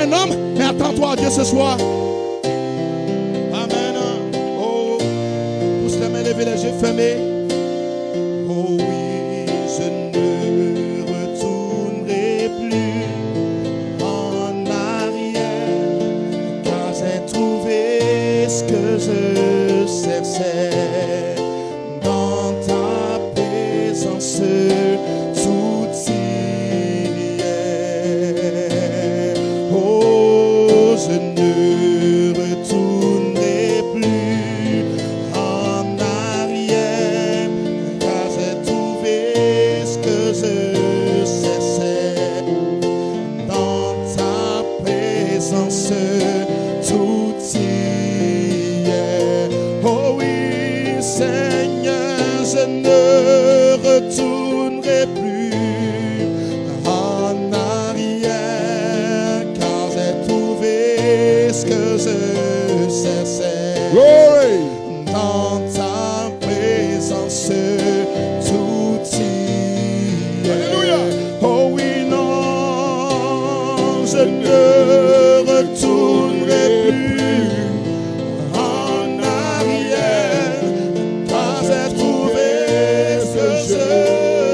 un homme, mais attends-toi à Dieu ce soir. Amen. Oh, pousse les mains levées, les yeux fermés. Oh oui, je ne retournerai plus en arrière, car j'ai trouvé ce que je cherchais dans ta présence. Tout y est. Oh, je ne retournerai plus en arrière, car j'ai trouvé ce que je cherchais dans ta présence. Tout y est. Oh oui, Seigneur, je ne retournerai plus en arrière, car j'ai trouvé ce que je cherchais. Glory. Dans ta présence, tout y est. Alléluia. Oh oui, non, je ne retournerai plus en arrière, car j'ai trouvé ce que je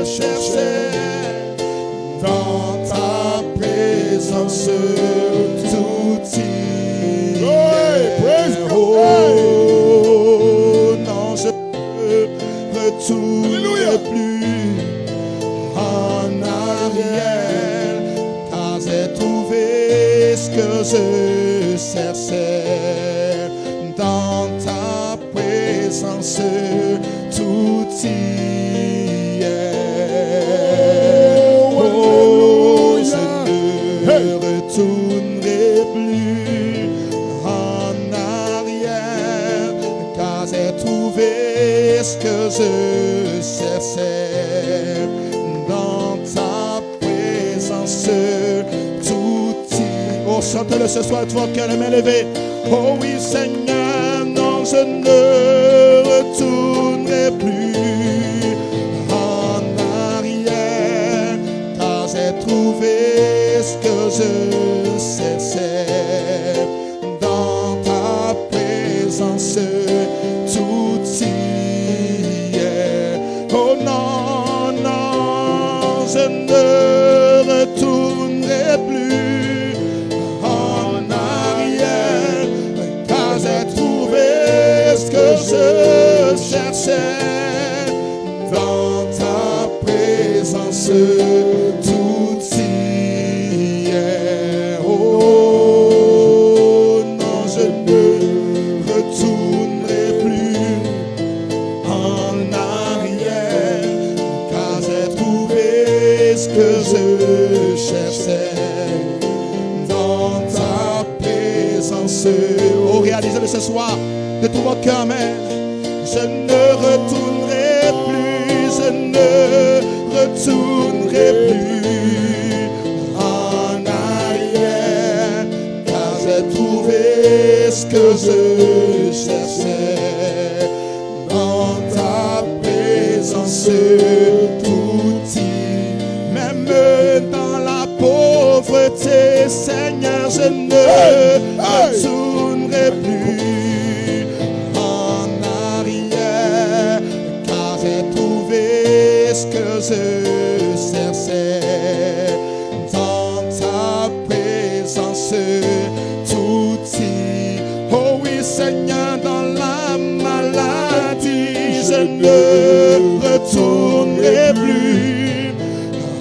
cherchais dans ta présence. Tout y Glory. Praise est. God. Oh non, je ne retournerai Alléluia. plus en arrière, car j'ai trouvé ce que je cherchais dans ta présence. Tout y est. Oh, je ne retournerai plus en arrière, car j'ai trouvé ce que je cherchais dans ta présence. Tout y est. Oh, chante-le ce soir, tu vois, cœur, les mains levées. Oh oui, Seigneur, non, je ne retournerai plus en arrière, car j'ai trouvé ce que je cherchais dans ta présence. Tout y est. Oh non, non, je ne retournerai plus en arrière, car j'ai trouvé ce que je cherchais dans ta présence. Tout y est. Oh non, je ne retournerai plus en arrière, car j'ai trouvé ce que je cherchais dans ta présence. Oh, réalisez-le ce soir de tout votre cœur, mais je ne retournerai plus, je ne retournerai plus en arrière, car j'ai trouvé ce que je cherchais dans ta présence. Tout y, même dans la pauvreté, Seigneur, je ne retournerai plus en arrière, car j'ai trouvé ce que je cherchais dans ta présence. Tout y, oh oui, Seigneur, dans la maladie, je ne retournerai plus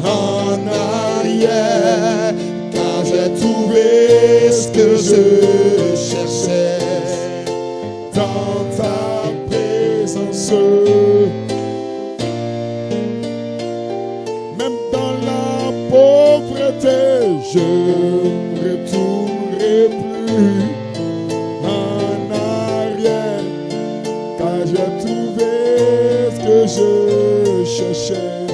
en arrière, car j'ai trouvé ce que je cherchais dans ta présence. Même dans la pauvreté, je ne retournerai plus en arrière, car j'ai trouvé ce que je cherchais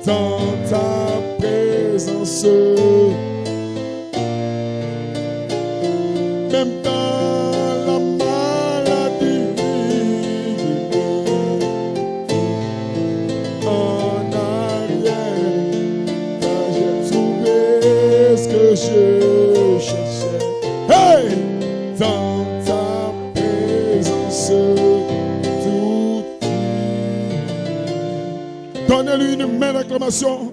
dans ta présence. Même dans la maladie, en arrière, car j'ai trouvé ce que je cherchais. Hey! Dans ta présence, tout y est. Donnez-lui une main d'acclamation.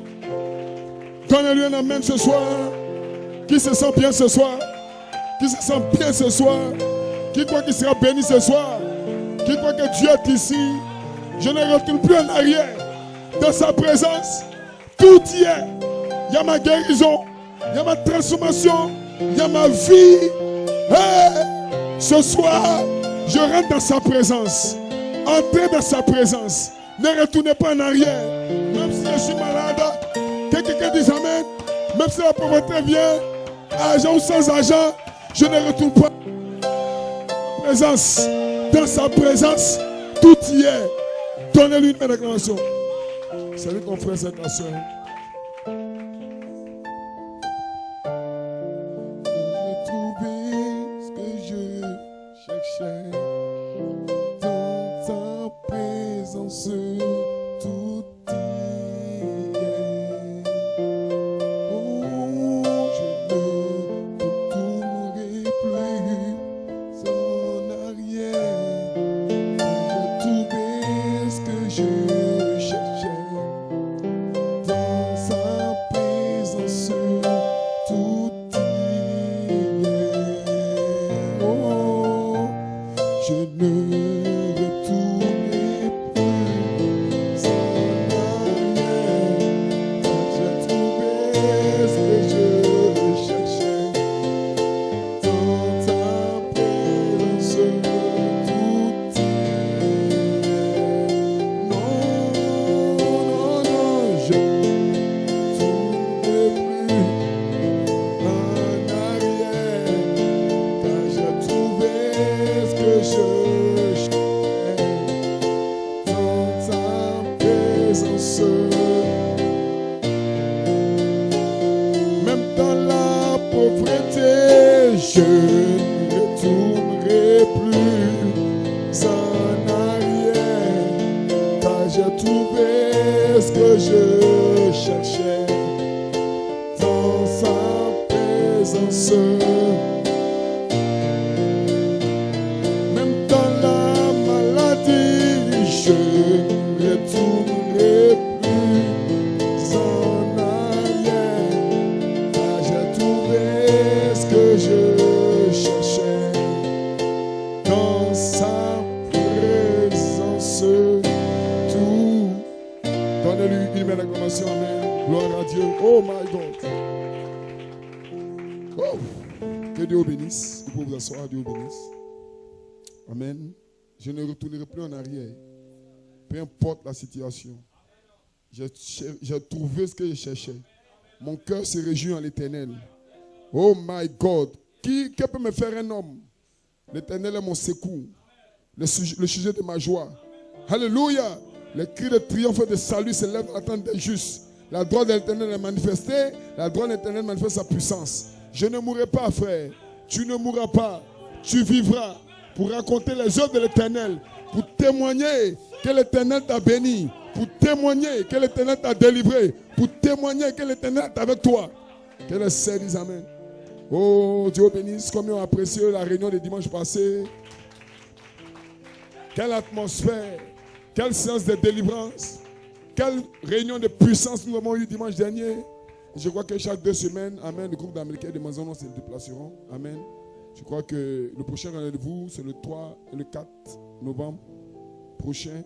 Donnez-lui un amen ce soir. Qui se sent bien ce soir? Qui se sent bien ce soir? Qui croit qu'il sera béni ce soir? Qui croit que Dieu est ici? Je ne retourne plus en arrière. Dans sa présence, tout y est. Il y a ma guérison, il y a ma transformation, il y a ma vie. Hey! Ce soir, je rentre dans sa présence. Entrez dans sa présence. Ne retournez pas en arrière. Même si je suis malade, que quelqu'un dise amen. Même si la pauvreté vient, argent ou sans argent, je ne retourne pas. Présence. Dans sa présence, tout y est. Donnez-lui une main d'acclamation. Salut ton frère, c'est ta soeur. J'ai trouvé ce que je cherchais. Dans ta présence, tout y est. Oh, je ne retournerai plus en arrière. J'ai trouvé ce que je cherchais. Dans sa présence, tout y est. Oh, je ne retournerai plus en arrière. J'ai trouvé ce que je cherchais. Dans ta présence, tout y est. Non, non, non, je ne retournerai plus en arrière, car j'ai trouvé ce que je cherchais. Dans ta présence, même dans la pauvreté, je ne retournerai plus en arrière, car j'ai trouvé ce que je cherchais. Dans sa présence, même dans la maladie, je ne retournerai plus en arrière, car j'ai trouvé ce que je cherchais. Dans sa présence, tout. Donnez-lui une main d'acclamation, amen. Gloire à Dieu. Oh my God. Oh. Que Dieu vous bénisse. Vous pouvez vous asseoir, Dieu vous bénisse. Amen. Je ne retournerai plus en arrière. Peu importe la situation. J'ai trouvé ce que je cherchais. Mon cœur se réjouit en l'Éternel. Oh my God. Qui peut me faire un homme? L'Éternel est mon secours. Le sujet de ma joie. Alléluia. Les cris de triomphe et de salut s'élèvent dans l'attente des justes. La droite de l'Éternel est manifestée. La droite de l'Éternel manifeste sa puissance. Je ne mourrai pas, frère. Tu ne mourras pas. Tu vivras pour raconter les œuvres de l'Éternel. Pour témoigner que l'Éternel t'a béni. Pour témoigner que l'Éternel t'a délivré. Pour témoigner que l'Éternel est avec toi. Que le Seigneur dise amen. Oh, Dieu bénisse. Combien ont apprécié la réunion de dimanche passé. Quelle atmosphère. Quelle séance de délivrance. Quelle réunion de puissance nous avons eu dimanche dernier. Je crois que chaque 2 semaines, amen, le groupe d'Américains de Maison se déplaceront. Amen. Je crois que le prochain rendez-vous, c'est le 3 et le 4 novembre prochain,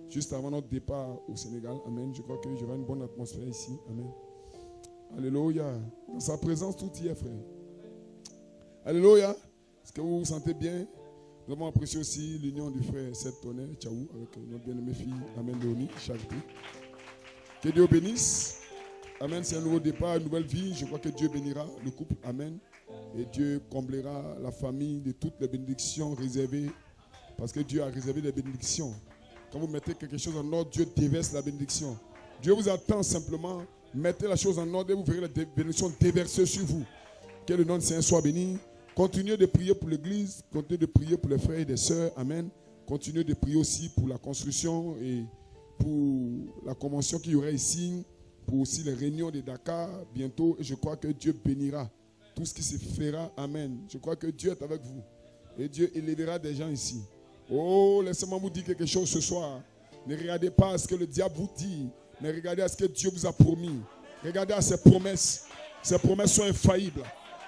juste avant notre départ au Sénégal. Amen. Je crois qu'il y aura une bonne atmosphère ici. Amen. Alléluia. Dans sa présence, tout y est, frère. Alléluia. Est-ce que vous vous sentez bien? Nous avons apprécié aussi l'union du frère Seth Tonnerre, Tchaou, avec notre bien-aimée fille, Amen, Léonie, Charité. Que Dieu bénisse. Amen, c'est un nouveau départ, une nouvelle vie. Je crois que Dieu bénira le couple. Amen. Et Dieu comblera la famille de toutes les bénédictions réservées. Parce que Dieu a réservé les bénédictions. Quand vous mettez quelque chose en ordre, Dieu déverse la bénédiction. Dieu vous attend simplement. Mettez la chose en ordre et vous verrez la bénédiction déversée sur vous. Que le nom de Saint soit béni. Continuez de prier pour l'église. Continuez de prier pour les frères et les sœurs. Amen. Continuez de prier aussi pour la construction et pour la convention qu'il y aura ici. Pour aussi les réunions de Dakar bientôt. Et je crois que Dieu bénira tout ce qui se fera. Amen. Je crois que Dieu est avec vous. Et Dieu élèvera des gens ici. Oh, laissez-moi vous dire quelque chose ce soir. Ne regardez pas à ce que le diable vous dit, mais regardez à ce que Dieu vous a promis. Regardez à ses promesses. Ses promesses sont infaillibles.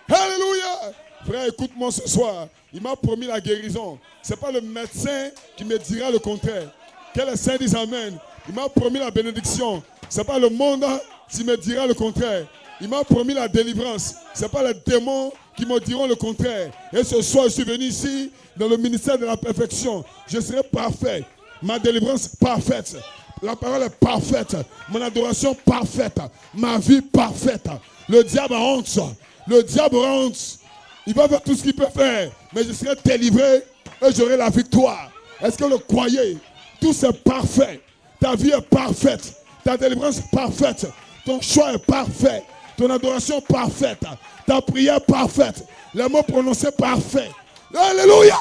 Alléluia! Frère, écoute-moi ce soir. Il m'a promis la guérison. Ce n'est pas le médecin qui me dira le contraire. Que les saints disent Amen. Il m'a promis la bénédiction. Ce n'est pas le monde qui me dira le contraire. Il m'a promis la délivrance. Ce n'est pas les démons qui me diront le contraire. Et ce soir, je suis venu ici dans le ministère de la perfection. Je serai parfait. Ma délivrance parfaite. La parole est parfaite. Mon adoration parfaite. Ma vie parfaite. Le diable a honte. Le diable a honte. Il va faire tout ce qu'il peut faire. Mais je serai délivré et j'aurai la victoire. Est-ce que vous le croyez? Tout c'est parfait. Ta vie est parfaite. Ta délivrance est parfaite. Ton choix est parfait. Ton adoration parfaite. Ta prière parfaite. Les mots prononcés parfaits. Alléluia.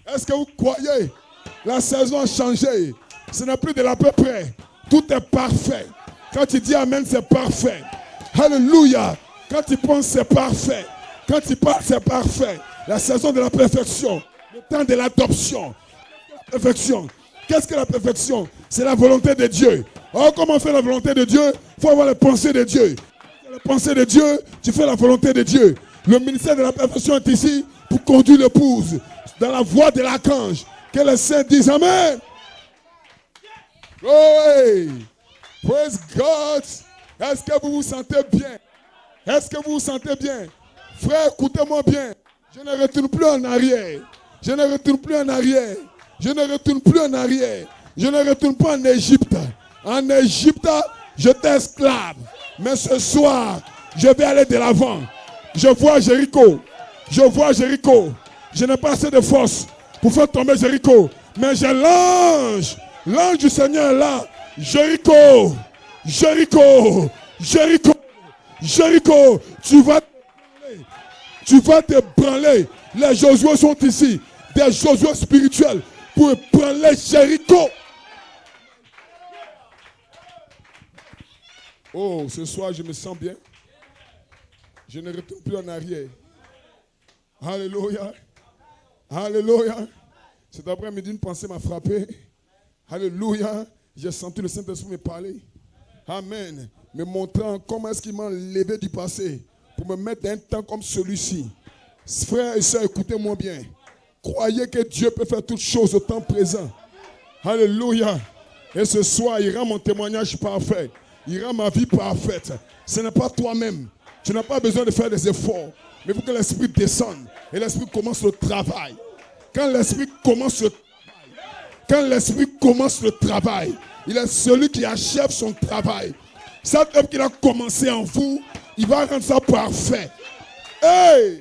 Est-ce que vous croyez? La saison a changé. Ce n'est plus de l'à peu près. Tout est parfait. Quand tu dis Amen, c'est parfait. Alléluia. Quand tu penses, c'est parfait. Quand tu parles, c'est parfait. La saison de la perfection. Le temps de l'adoption. La perfection. Qu'est-ce que la perfection? C'est la volonté de Dieu. Oh, comment faire la volonté de Dieu? Il faut avoir les pensées de Dieu. La pensée de Dieu, tu fais la volonté de Dieu. Le ministère de la perfection est ici pour conduire l'épouse dans la voie de l'archange. Que les saints disent Amen. Oh, hey. Praise God. Est-ce que vous vous sentez bien? Est-ce que vous vous sentez bien? Frère, écoutez-moi bien. Je ne retourne plus en arrière. Je ne retourne plus en arrière. Je ne retourne plus en arrière. Je ne retourne pas en Égypte. En Égypte, j'étais esclave. Mais ce soir, je vais aller de l'avant. Je vois Jéricho. Je vois Jéricho. Je n'ai pas assez de force pour faire tomber Jéricho. Mais j'ai l'ange. L'ange du Seigneur est là. Jéricho. Jéricho. Jéricho. Jéricho. Tu vas te branler. Les Josué sont ici. Des Josué spirituels pour branler Jéricho. Oh, ce soir, je me sens bien. Je ne retourne plus en arrière. Alléluia. Alléluia. Cet après-midi, une pensée m'a frappé. Alléluia. J'ai senti le Saint-Esprit me parler. Amen. Me montrant comment est-ce qu'il m'a levé du passé pour me mettre un temps comme celui-ci. Frères et sœurs, écoutez-moi bien. Croyez que Dieu peut faire toutes choses au temps présent. Alléluia. Et ce soir, il rend mon témoignage parfait. Il rend ma vie parfaite. Ce n'est pas toi-même. Tu n'as pas besoin de faire des efforts. Mais il faut que l'Esprit descende. Et l'Esprit commence le travail. Quand l'Esprit commence le travail, il est celui qui achève son travail. Cette œuvre qu'il a commencé en vous, il va rendre ça parfait. Hey!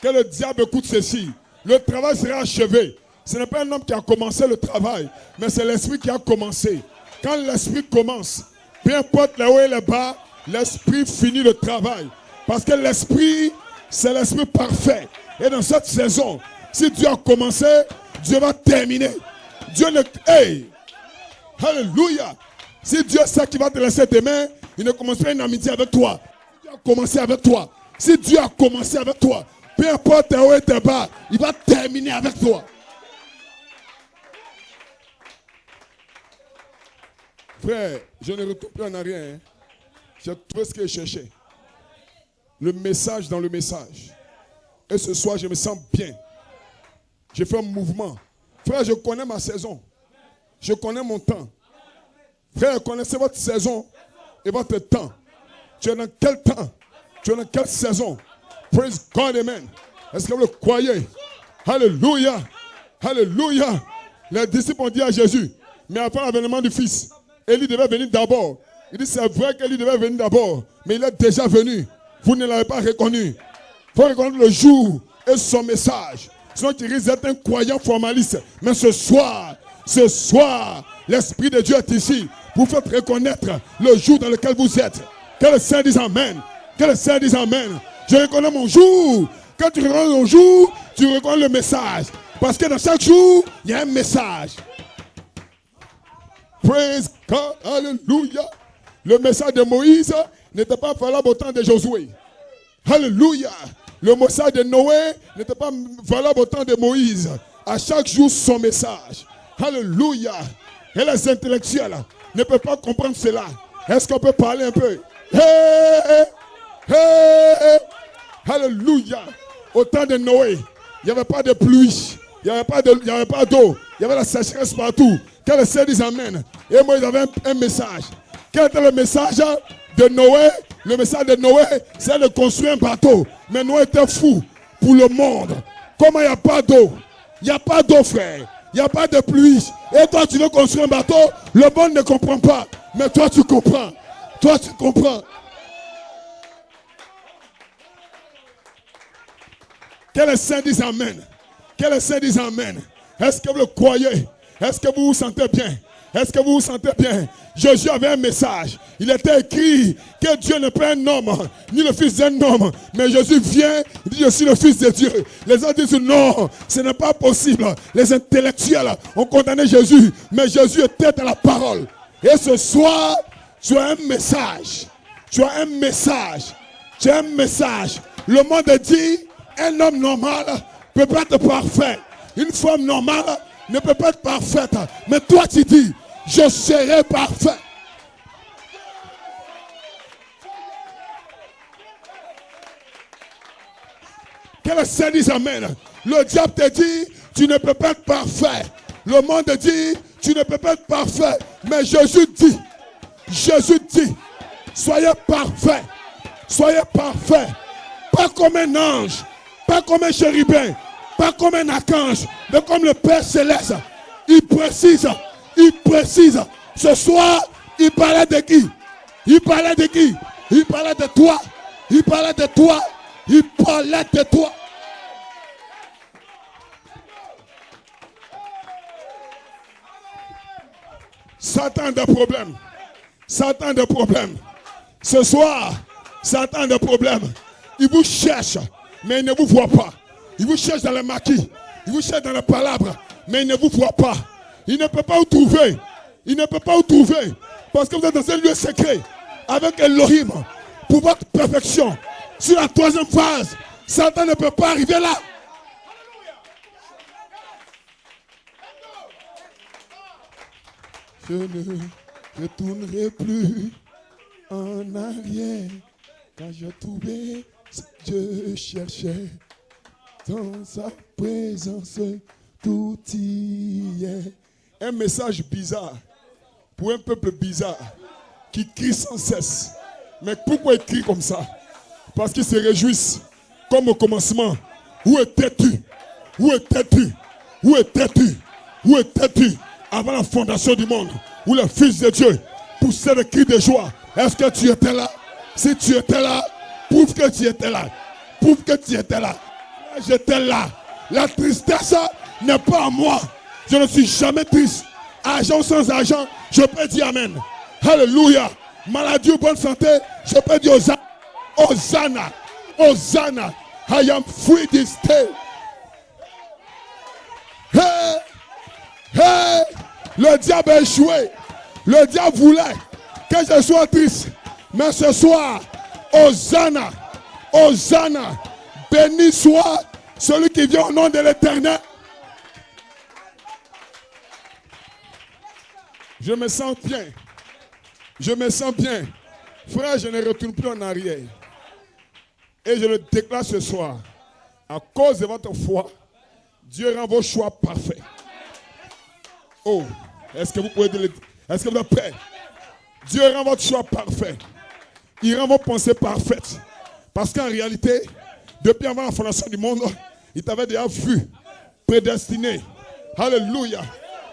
Que le diable écoute ceci. Le travail sera achevé. Ce n'est pas un homme qui a commencé le travail, mais c'est l'Esprit qui a commencé. Quand l'Esprit commence, peu importe les hauts et les bas, l'Esprit finit le travail. Parce que l'Esprit, c'est l'Esprit parfait. Et dans cette saison, si Dieu a commencé, Dieu va terminer. Dieu ne... Hey! Alléluia! Si Dieu sait qu'il va te laisser demain, il ne commence pas une amitié avec toi. Dieu a commencé avec toi. Si Dieu a commencé avec toi, peu importe tes hauts et tes bas, il va terminer avec toi. Frère, je ne retourne plus en arrière. Hein. J'ai trouvé ce que je cherchais. Le message dans le message. Et ce soir, je me sens bien. J'ai fait un mouvement. Frère, je connais ma saison. Je connais mon temps. Frère, connaissez votre saison et votre temps. Tu es dans quel temps? Tu es dans quelle saison? Praise God, amen. Est-ce que vous le croyez? Alléluia. Alléluia. Les disciples ont dit à Jésus, mais après l'avènement du Fils, Élie devait venir d'abord. Il dit, c'est vrai qu'Élie devait venir d'abord, mais il est déjà venu. Vous ne l'avez pas reconnu. Il faut reconnaître le jour et son message. Sinon, tu risques d'être un croyant formaliste. Mais ce soir, l'Esprit de Dieu est ici pour faire reconnaître le jour dans lequel vous êtes. Que le Saint dise Amen. Que le Saint dise Amen. Je reconnais mon jour. Quand tu reconnais mon jour, tu reconnais le message. Parce que dans chaque jour, il y a un message. Praise God. Alléluia. Le message de Moïse n'était pas valable au temps de Josué. Alléluia. Le message de Noé n'était pas valable au temps de Moïse. À chaque jour, son message. Alléluia. Et les intellectuels ne peuvent pas comprendre cela. Est-ce qu'on peut parler un peu? Hey, hey. Alléluia. Au temps de Noé, il n'y avait pas de pluie. Il n'y avait pas d'eau. Il y avait la sécheresse partout. Quand le Seigneur dit Amen. Et Moïse avait un message. Quel était le message de Noé? Le message de Noé, c'est de construire un bateau. Mais Noé était fou pour le monde. Comment il n'y a pas d'eau? Il n'y a pas d'eau, frère. Il n'y a pas de pluie. Et toi, tu veux construire un bateau? Le monde ne comprend pas. Mais toi, tu comprends. Toi, tu comprends. Que les saints disent Amen. Que les saints disent Amen. Est-ce que vous le croyez? Est-ce que vous vous sentez bien? Est-ce que vous vous sentez bien? Jésus avait un message. Il était écrit que Dieu n'est pas un homme, ni le fils d'un homme. Mais Jésus vient, il dit je suis le fils de Dieu. Les autres disent non, ce n'est pas possible. Les intellectuels ont condamné Jésus. Mais Jésus était dans la parole. Et ce soir, tu as un message. Tu as un message. Tu as un message. Le monde dit, un homme normal ne peut pas être parfait. Une femme normale ne peut pas être parfaite. Mais toi tu dis, je serai parfait. Que le Seigneur dise Amen. Le diable te dit, tu ne peux pas être parfait. Le monde dit, tu ne peux pas être parfait. Mais Jésus dit, soyez parfait. Soyez parfait. Pas comme un ange, pas comme un chérubin, pas comme un archange, mais comme le Père Céleste. Il précise. Ce soir, il parlait de qui? Il parlait de qui? Il parlait de toi. Il parlait de toi. Il parlait de toi. Satan a des problèmes. Satan a des problèmes. Ce soir, Satan a des problèmes. Il vous cherche, mais il ne vous voit pas. Il vous cherche dans les maquis. Il vous cherche dans les palabres, mais il ne vous voit pas. Il ne peut pas vous trouver. Il ne peut pas vous trouver. Parce que vous êtes dans un lieu secret avec Elohim pour votre perfection. Sur la troisième phase, Satan ne peut pas arriver là. Je ne retournerai plus en arrière. Quand je trouvais ce que je cherchais, dans sa présence, tout y est. Un message bizarre pour un peuple bizarre qui crie sans cesse. Mais pourquoi il crie comme ça? Parce qu'ils se réjouissent comme au commencement. Où étais-tu? Où étais-tu? Où étais-tu? Où étais-tu avant la fondation du monde? Où le Fils de Dieu poussait le cri de joie. Est-ce que tu étais là? Si tu étais là, prouve que tu étais là. Prouve que tu étais là. J'étais là. La tristesse n'est pas à moi. Je ne suis jamais triste. Argent sans argent, je peux dire Amen. Alléluia. Maladie ou bonne santé, je peux dire Hosanna. Hosanna. I am free this day. Hey, hey. Le diable a échoué. Le diable voulait que je sois triste. Mais ce soir, Hosanna. Hosanna. Béni soit celui qui vient au nom de l'Éternel. Je me sens bien. Je me sens bien. Frère, je ne retourne plus en arrière. Et je le déclare ce soir. À cause de votre foi, Dieu rend vos choix parfaits. Oh, est-ce que vous pouvez dire, est-ce que vous êtes prêts? Dieu rend votre choix parfait. Il rend vos pensées parfaites. Parce qu'en réalité, depuis avant la fondation du monde, il t'avait déjà vu, prédestiné. Alléluia.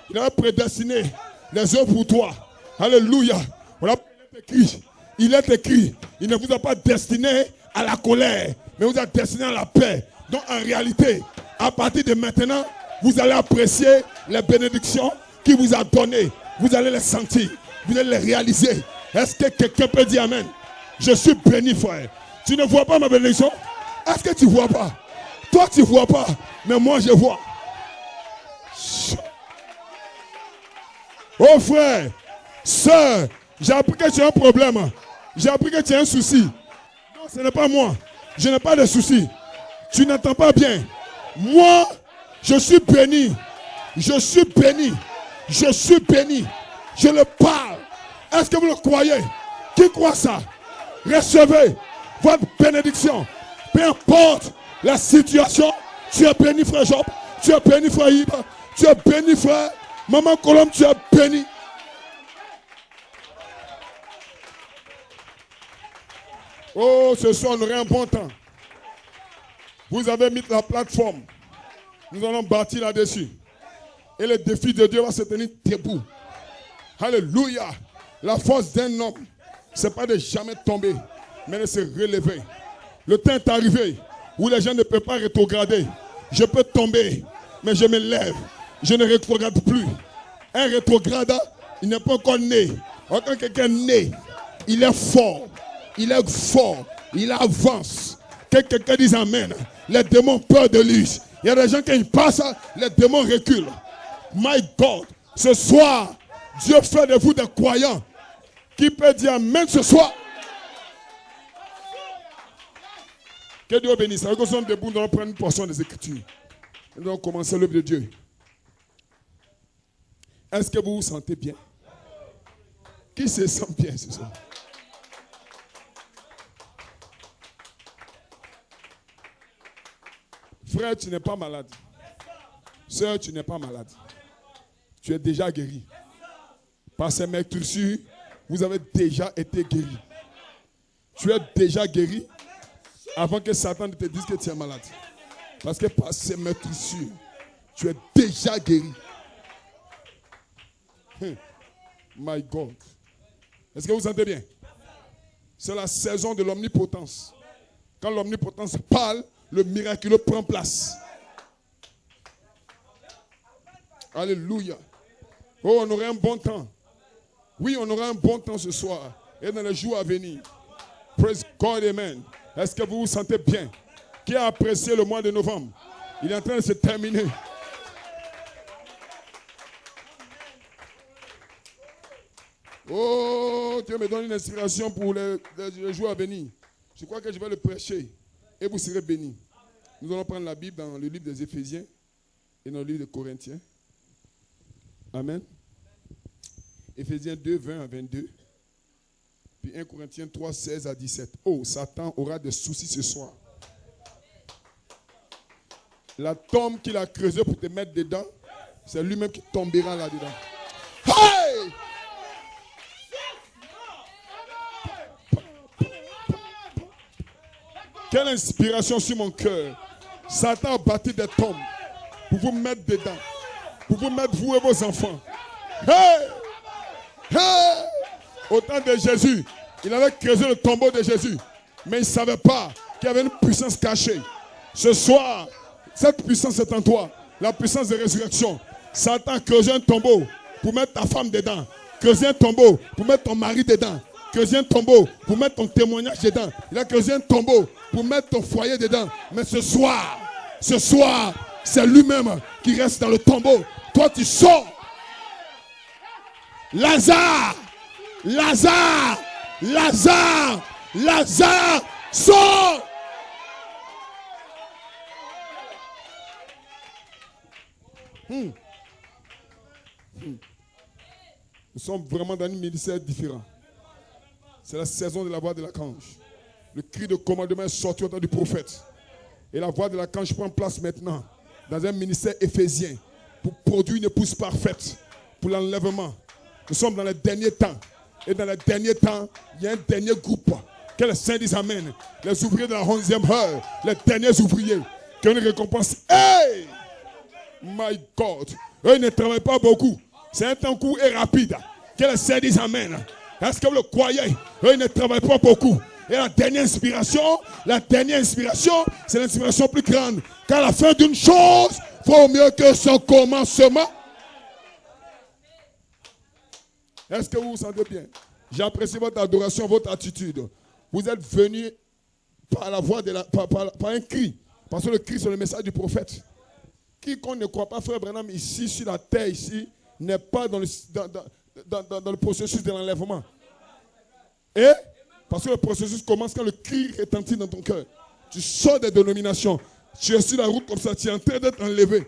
Il avait prédestiné les œuvres pour toi. Alléluia. Voilà, il est écrit. Il ne vous a pas destiné à la colère, mais vous a destiné à la paix. Donc en réalité, à partir de maintenant, vous allez apprécier les bénédictions qu'il vous a données. Vous allez les sentir. Vous allez les réaliser. Est-ce que quelqu'un peut dire Amen? Je suis béni, frère. Tu ne vois pas ma bénédiction? Est-ce que tu ne vois pas? Toi, tu ne vois pas. Mais moi, je vois. Oh frère, sœur, j'ai appris que tu as un problème. J'ai appris que tu as un souci. Non, ce n'est pas moi. Je n'ai pas de souci. Tu n'entends pas bien. Moi, je suis béni. Je suis béni. Je suis béni. Je le parle. Est-ce que vous le croyez? Qui croit ça? Recevez votre bénédiction. Peu importe la situation. Tu es béni, frère Job. Tu es béni, frère Yves. Tu es béni, frère. Maman Colombe, tu es béni. Oh, ce soir, on aurait un bon temps. Vous avez mis la plateforme. Nous allons bâtir là-dessus. Et le défi de Dieu va se tenir debout. Alléluia. La force d'un homme, ce n'est pas de jamais tomber, mais de se relever. Le temps est arrivé où les gens ne peuvent pas rétrograder. Je peux tomber, mais je me lève. Je ne rétrograde plus. Un rétrogradant, il n'est pas encore né. Quand quelqu'un est né, il est fort. Il est fort. Il avance. Que quelqu'un dise amen. Les démons ont peur de lui. Il y a des gens, quand ils passent, les démons reculent. My God, ce soir, Dieu fait de vous des croyants. Qui peut dire amen ce soir? Que Dieu bénisse. Nous sommes debout, nous allons prendre une portion des Écritures. Nous allons commencer l'œuvre de Dieu. Est-ce que vous vous sentez bien? Qui se sent bien ce soir? Frère, tu n'es pas malade. Sœur, tu n'es pas malade. Tu es déjà guéri. Par ces meurtrissures, vous avez déjà été guéri. Tu es déjà guéri avant que Satan ne te dise que tu es malade. Parce que par ces meurtrissures, tu es déjà guéri. My God. Est-ce que vous sentez bien? C'est la saison de l'omnipotence. Quand l'omnipotence parle, le miraculeux prend place. Alléluia. Oh, on aura un bon temps. Oui, on aura un bon temps ce soir et dans les jours à venir. Praise God, amen. Est-ce que vous vous sentez bien? Qui a apprécié le mois de novembre? Il est en train de se terminer. Oh, Dieu me donne une inspiration pour les jours à venir. Je crois que je vais le prêcher et vous serez bénis. Nous allons prendre la Bible dans le livre des Éphésiens et dans le livre des Corinthiens. Amen. Éphésiens 2, 20 à 22. Puis 1 Corinthiens 3, 16 à 17. Oh, Satan aura des soucis ce soir. La tombe qu'il a creusée pour te mettre dedans, c'est lui-même qui tombera là-dedans. Hey! Quelle inspiration sur mon cœur. Satan a bâti des tombes pour vous mettre dedans. Pour vous mettre, vous et vos enfants. Hey! Hey! Au temps de Jésus, il avait creusé le tombeau de Jésus. Mais il ne savait pas qu'il y avait une puissance cachée. Ce soir, cette puissance est en toi. La puissance de résurrection. Satan a creusé un tombeau pour mettre ta femme dedans. Creuser un tombeau pour mettre ton mari dedans. Creuser un tombeau pour mettre ton témoignage dedans. Il a creusé un tombeau pour mettre ton foyer dedans. Mais ce soir, c'est lui-même qui reste dans le tombeau. Toi, tu sors. Lazare, Lazare, Lazare, Lazare, sors. Nous sommes vraiment dans un ministère différent. C'est la saison de la voix de l'archange. Le cri de commandement est sorti au temps du prophète. Et la voix de l'archange prend place maintenant dans un ministère éphésien pour produire une épouse parfaite pour l'enlèvement. Nous sommes dans les derniers temps. Et dans les derniers temps, il y a un dernier groupe. Que les saints disent amen. Les ouvriers de la 11e heure. Les derniers ouvriers. Qui ont une récompense. Hey! My God. Eux, ils ne travaillent pas beaucoup. C'est un temps court et rapide. Que les saints disent amen. Est-ce que vous le croyez? Eux, ils ne travaillent pas beaucoup. Et la dernière inspiration, c'est l'inspiration plus grande. Car la fin d'une chose vaut mieux que son commencement. Est-ce que vous vous sentez bien? J'apprécie votre adoration, votre attitude. Vous êtes venus par la voix de par un cri. Parce que le cri, c'est le message du prophète. Quiconque ne croit pas, frère Branham, ici, sur la terre, ici, n'est pas dans le processus de l'enlèvement. Et parce que le processus commence quand le cri retentit dans ton cœur. Tu sors des dénominations. Tu es sur la route comme ça. Tu es en train d'être enlevé.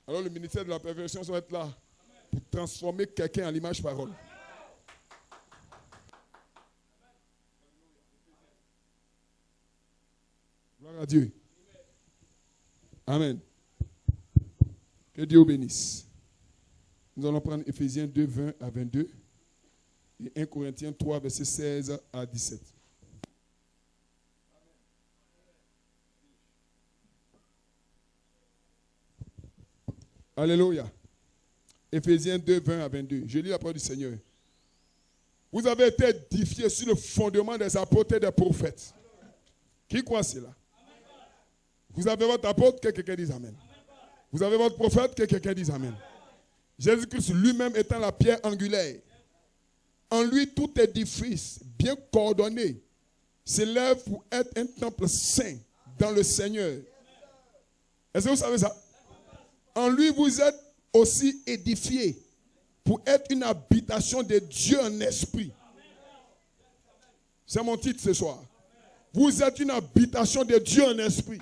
Alors le ministère de la perversion va être là pour transformer quelqu'un en l'image parole. Gloire à Dieu. Amen. Que Dieu vous bénisse. Nous allons prendre Éphésiens 2, 20 à 22 et 1 Corinthiens 3, versets 16 à 17. Alléluia. Éphésiens 2, 20 à 22. Je lis la parole du Seigneur. Vous avez été édifiés sur le fondement des apôtres et des prophètes. Qui croit cela? Vous avez votre apôtre, que quelqu'un dise Amen. Vous avez votre prophète, que quelqu'un dise Amen. Jésus-Christ lui-même étant la pierre angulaire. En lui, tout édifice bien coordonné s'élève pour être un temple saint dans le Seigneur. Est-ce que vous savez ça? En lui, vous êtes aussi édifiés pour être une habitation de Dieu en esprit. C'est mon titre ce soir. Vous êtes une habitation de Dieu en esprit.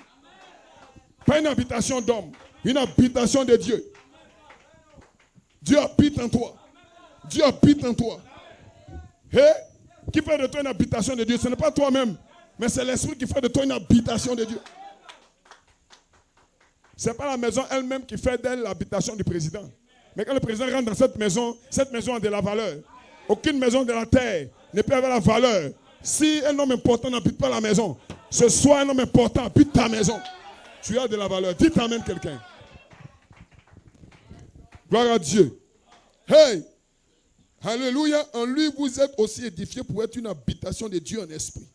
Pas une habitation d'homme, une habitation de Dieu. Dieu habite en toi. Dieu habite en toi. Et qui fait de toi une habitation de Dieu? Ce n'est pas toi-même, mais c'est l'esprit qui fait de toi une habitation de Dieu. Ce n'est pas la maison elle-même qui fait d'elle l'habitation du président. Mais quand le président rentre dans cette maison a de la valeur. Aucune maison de la terre ne peut avoir la valeur. Si un homme important n'habite pas la maison, ce soir un homme important habite ta maison. Tu as de la valeur. Dites Amen quelqu'un. Gloire à Dieu. Hey! Alléluia. En lui, vous êtes aussi édifiés pour être une habitation de Dieu en esprit.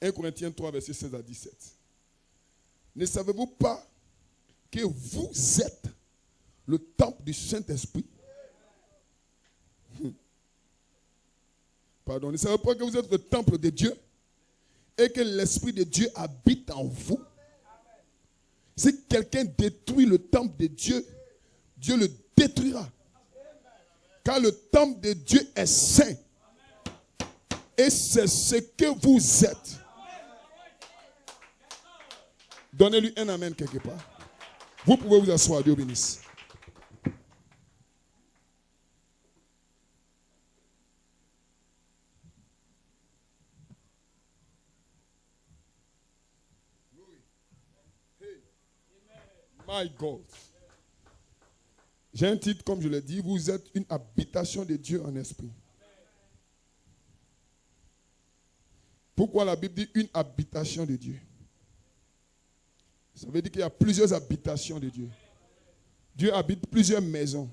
1 Corinthiens 3, versets 16 à 17. Ne savez-vous pas que vous êtes le temple du Saint-Esprit? Pardon. Ne savez-vous pas que vous êtes le temple de Dieu et que l'Esprit de Dieu habite en vous? Si quelqu'un détruit le temple de Dieu, Dieu le détruira. Car le temple de Dieu est saint. Et c'est ce que vous êtes. Donnez-lui un amen quelque part. Vous pouvez vous asseoir. Dieu bénisse. My God. J'ai un titre, comme je l'ai dit, vous êtes une habitation de Dieu en esprit. Pourquoi la Bible dit une habitation de Dieu? Ça veut dire qu'il y a plusieurs habitations de Dieu. Dieu habite plusieurs maisons.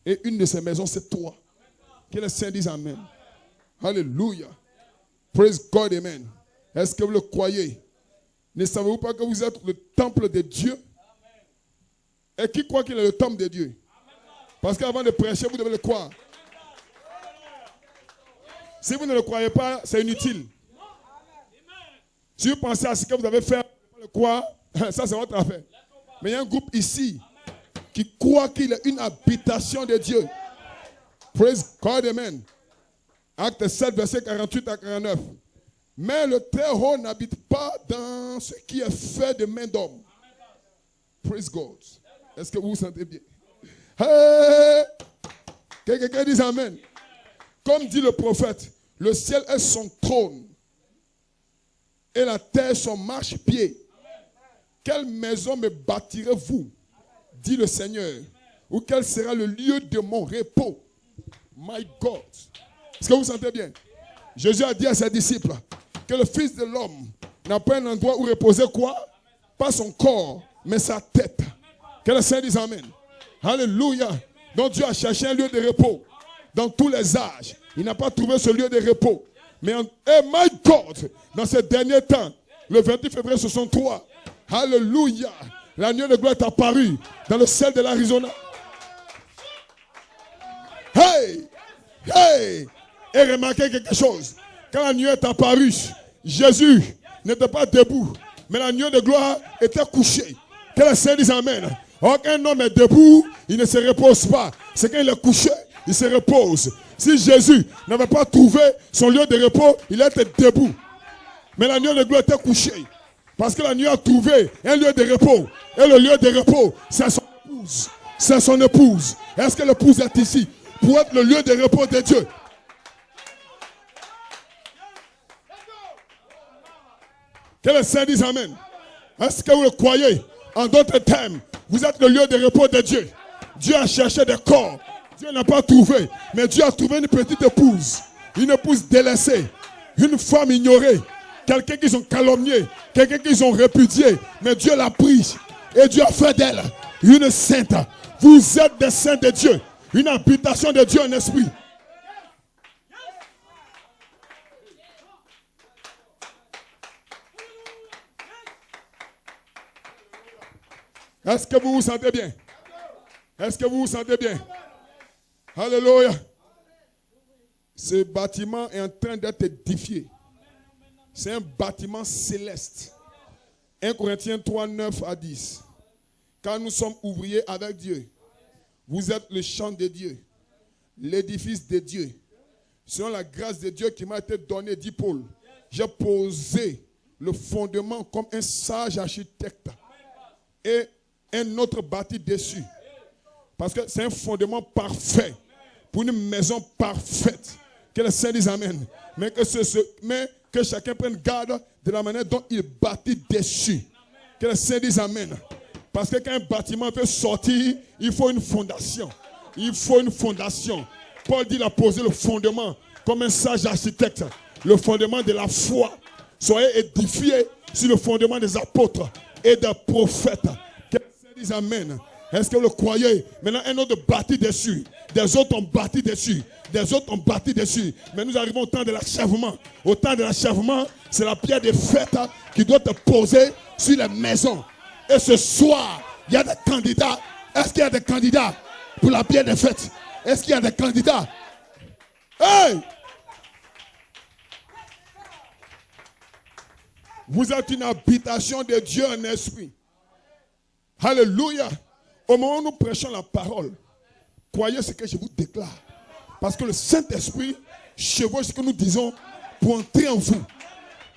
Et une de ces maisons, c'est toi. Que les saints disent Amen. Alléluia. Praise God, Amen. Est-ce que vous le croyez? Ne savez-vous pas que vous êtes le temple de Dieu? Et qui croit qu'il est le temple de Dieu? Parce qu'avant de prêcher, vous devez le croire. Si vous ne le croyez pas, c'est inutile. Si vous pensez à ce que vous avez fait, vous ne le croire, ça c'est votre affaire. Mais il y a un groupe ici qui croit qu'il est une habitation de Dieu. Praise God, amen. Acte 7, verset 48 à 49. Mais le Très-Haut n'habite pas dans ce qui est fait de main d'homme. Praise God. Est-ce que vous vous sentez bien? Hey! Que quelqu'un dise Amen. Comme dit le prophète, le ciel est son trône et la terre son marchepied. Quelle maison me bâtirez-vous, dit le Seigneur, ou quel sera le lieu de mon repos? My God. Est-ce que vous vous sentez bien? Jésus a dit à ses disciples que le Fils de l'homme n'a pas un endroit où reposer quoi? Pas son corps, mais sa tête. Que le Seigneur dise Amen. Alléluia. Donc Dieu a cherché un lieu de repos dans tous les âges. Il n'a pas trouvé ce lieu de repos. Mais my God, dans ces derniers temps, le 28 février 63, alléluia, l'agneau de gloire est apparu dans le ciel de l'Arizona. Hey! Hey! Et remarquez quelque chose. Quand l'agneau est apparu, Jésus n'était pas debout, mais l'agneau de gloire était couché. Que le Seigneur dise Amen. Or, qu'un homme est debout, il ne se repose pas. C'est quand il est couché, il se repose. Si Jésus n'avait pas trouvé son lieu de repos, il était debout. Mais la nuit de gloire était couchée. Parce que la nuit a trouvé un lieu de repos. Et le lieu de repos, c'est son épouse. C'est son épouse. Est-ce que l'épouse est ici pour être le lieu de repos de Dieu? Que le Seigneur dise Amen. Est-ce que vous le croyez? En d'autres termes, vous êtes le lieu de repos de Dieu. Dieu a cherché des corps. Dieu n'a pas trouvé. Mais Dieu a trouvé une petite épouse. Une épouse délaissée. Une femme ignorée. Quelqu'un qu'ils ont calomnié. Quelqu'un qu'ils ont répudié. Mais Dieu l'a pris. Et Dieu a fait d'elle une sainte. Vous êtes des saints de Dieu. Une habitation de Dieu en esprit. Est-ce que vous vous sentez bien? Est-ce que vous vous sentez bien? Alléluia. Ce bâtiment est en train d'être édifié. C'est un bâtiment céleste. 1 Corinthiens 3, 9 à 10. Car nous sommes ouvriers avec Dieu. Vous êtes le champ de Dieu, l'édifice de Dieu. Selon la grâce de Dieu qui m'a été donnée, dit Paul, j'ai posé le fondement comme un sage architecte. Et un autre bâti dessus. Parce que c'est un fondement parfait. Pour une maison parfaite. Que le Seigneur dise Amen. Mais que chacun prenne garde de la manière dont il bâtit dessus. Que le Seigneur dise Amen. Parce que quand un bâtiment peut sortir, il faut une fondation. Il faut une fondation. Paul dit il a posé le fondement comme un sage architecte. Le fondement de la foi. Soyez édifiés sur le fondement des apôtres et des prophètes. Amen. Est-ce que vous le croyez? Maintenant, un autre bâti dessus. Des autres ont bâti dessus. Des autres ont bâti dessus. Mais nous arrivons au temps de l'achèvement. Au temps de l'achèvement, c'est la pierre de fête qui doit être posée sur les maisons. Et ce soir, il y a des candidats. Est-ce qu'il y a des candidats pour la pierre de fête? Est-ce qu'il y a des candidats? Hey! Vous êtes une habitation de Dieu en esprit. Alléluia. Au moment où nous prêchons la parole, croyez ce que je vous déclare. Parce que le Saint-Esprit chevauche ce que nous disons pour entrer en vous.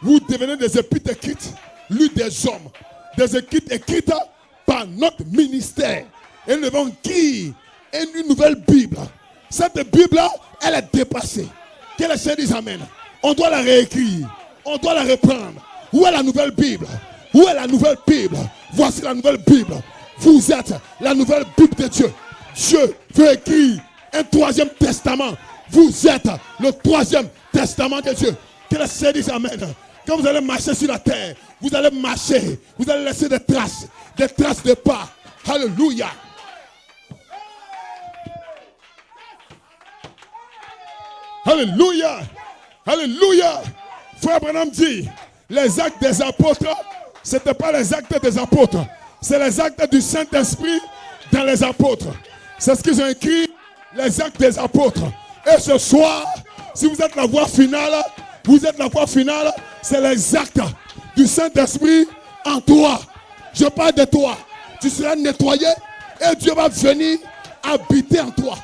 Vous devenez des épîtres écrites, lues des hommes. Des épîtres écrites par notre ministère. Et nous devons écrire une nouvelle Bible. Cette Bible-là, elle est dépassée. Que le Seigneur dise Amen. On doit la réécrire. On doit la reprendre. Où est la nouvelle Bible? Où est la nouvelle Bible? Voici la nouvelle Bible. Vous êtes la nouvelle Bible de Dieu. Dieu veut écrire un troisième testament. Vous êtes le troisième testament de Dieu. Que le Seigneur dise Amen. Quand vous allez marcher sur la terre, vous allez marcher. Vous allez laisser des traces de pas. Alléluia. Alléluia. Alléluia. Frère Branham dit, les actes des apôtres, ce n'était pas les actes des apôtres. C'est les actes du Saint-Esprit dans les apôtres. C'est ce qu'ils ont écrit, les actes des apôtres. Et ce soir, si vous êtes la voie finale, vous êtes la voie finale, c'est les actes du Saint-Esprit en toi. Je parle de toi. Tu seras nettoyé et Dieu va venir habiter en toi.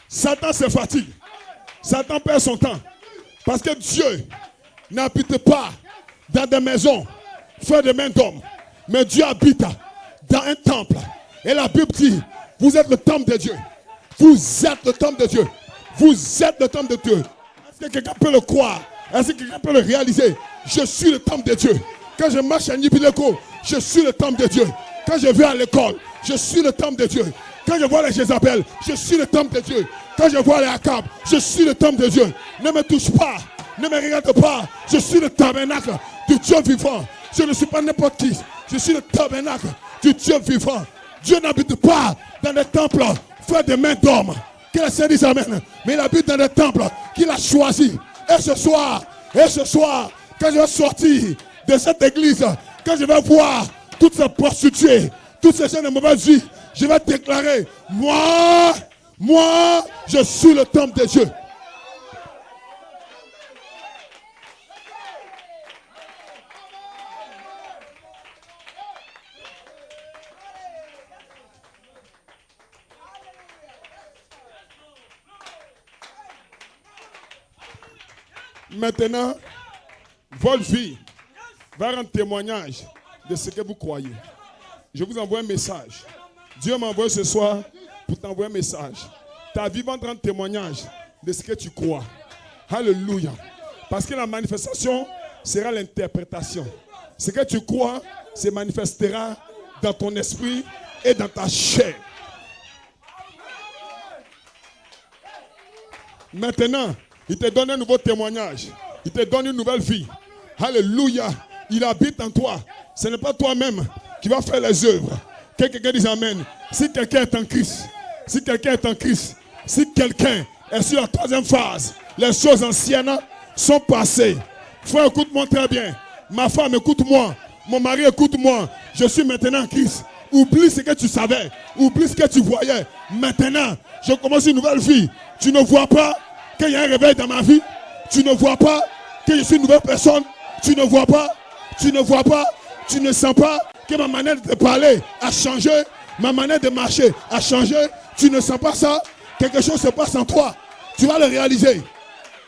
Satan se fatigue. Satan perd son temps. Parce que Dieu n'habite pas dans des maisons faites de mains d'hommes. Mais Dieu habite dans un temple. Et la Bible dit, vous êtes le temple de Dieu. Vous êtes le temple de Dieu. Vous êtes le temple de Dieu. Est-ce que quelqu'un peut le croire? Est-ce que quelqu'un peut le réaliser? Je suis le temple de Dieu. Quand je marche à Nibileko, je suis le temple de Dieu. Quand je vais à l'école, je suis le temple de Dieu. Quand je vois les Jézabel, je suis le temple de Dieu. Quand je vois les Akab, je suis le temple de Dieu. Ne me touche pas, ne me regarde pas. Je suis le tabernacle du Dieu vivant. Je ne suis pas n'importe qui. Je suis le tabernacle du Dieu vivant. Dieu n'habite pas dans des temples faits de mains d'hommes. Que le Seigneur dise Amen. Mais il habite dans des temples qu'il a choisis. Et ce soir, quand je vais sortir de cette église, quand je vais voir toutes ces prostituées, tous ces gens de mauvaise vie, je vais déclarer, moi, je suis le temple de Dieu. Maintenant, votre vie va rendre témoignage de ce que vous croyez. Je vous envoie un message. Dieu m'a envoyé ce soir pour t'envoyer un message. Ta vie va rendre témoignage de ce que tu crois. Alléluia. Parce que la manifestation sera l'interprétation. Ce que tu crois se manifestera dans ton esprit et dans ta chair. Maintenant, il te donne un nouveau témoignage. Il te donne une nouvelle vie. Alléluia. Il habite en toi. Ce n'est pas toi-même qui va faire les œuvres. Que quelqu'un dise Amen. Si quelqu'un est en Christ, si quelqu'un est en Christ, si quelqu'un est sur la troisième phase, les choses anciennes sont passées. Frère, écoute-moi très bien. Ma femme, écoute-moi. Mon mari, écoute-moi. Je suis maintenant en Christ. Oublie ce que tu savais. Oublie ce que tu voyais. Maintenant, je commence une nouvelle vie. Tu ne vois pas qu'il y a un réveil dans ma vie. Tu ne vois pas que je suis une nouvelle personne. Tu ne vois pas. Tu ne vois pas. Tu ne sens pas que ma manière de parler a changé. Ma manière de marcher a changé. Tu ne sens pas ça. Quelque chose se passe en toi. Tu vas le réaliser.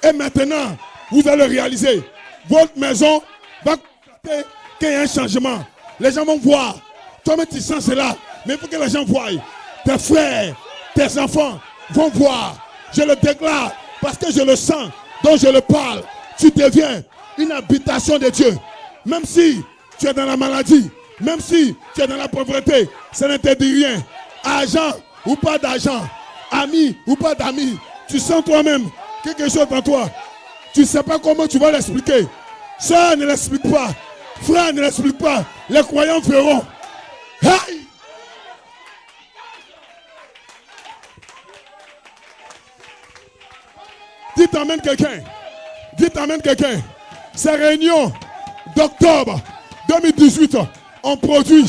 Et maintenant, vous allez le réaliser. Votre maison va constater qu'il y a un changement. Les gens vont voir. Toi-même, tu sens cela. Mais il faut que les gens voient. Tes frères, tes enfants vont voir. Je le déclare parce que je le sens. Donc je le parle. Tu deviens une habitation de Dieu. Même si tu es dans la maladie, même si tu es dans la pauvreté, ça ne te dit rien. Argent ou pas d'argent, ami ou pas d'amis, tu sens toi-même quelque chose en toi. Tu ne sais pas comment tu vas l'expliquer. Sœur, ne l'explique pas. Frère, ne l'explique pas. Les croyants verront. Hey! Dites amen quelqu'un. Dites amen quelqu'un. Ces réunions d'octobre 2018 ont produit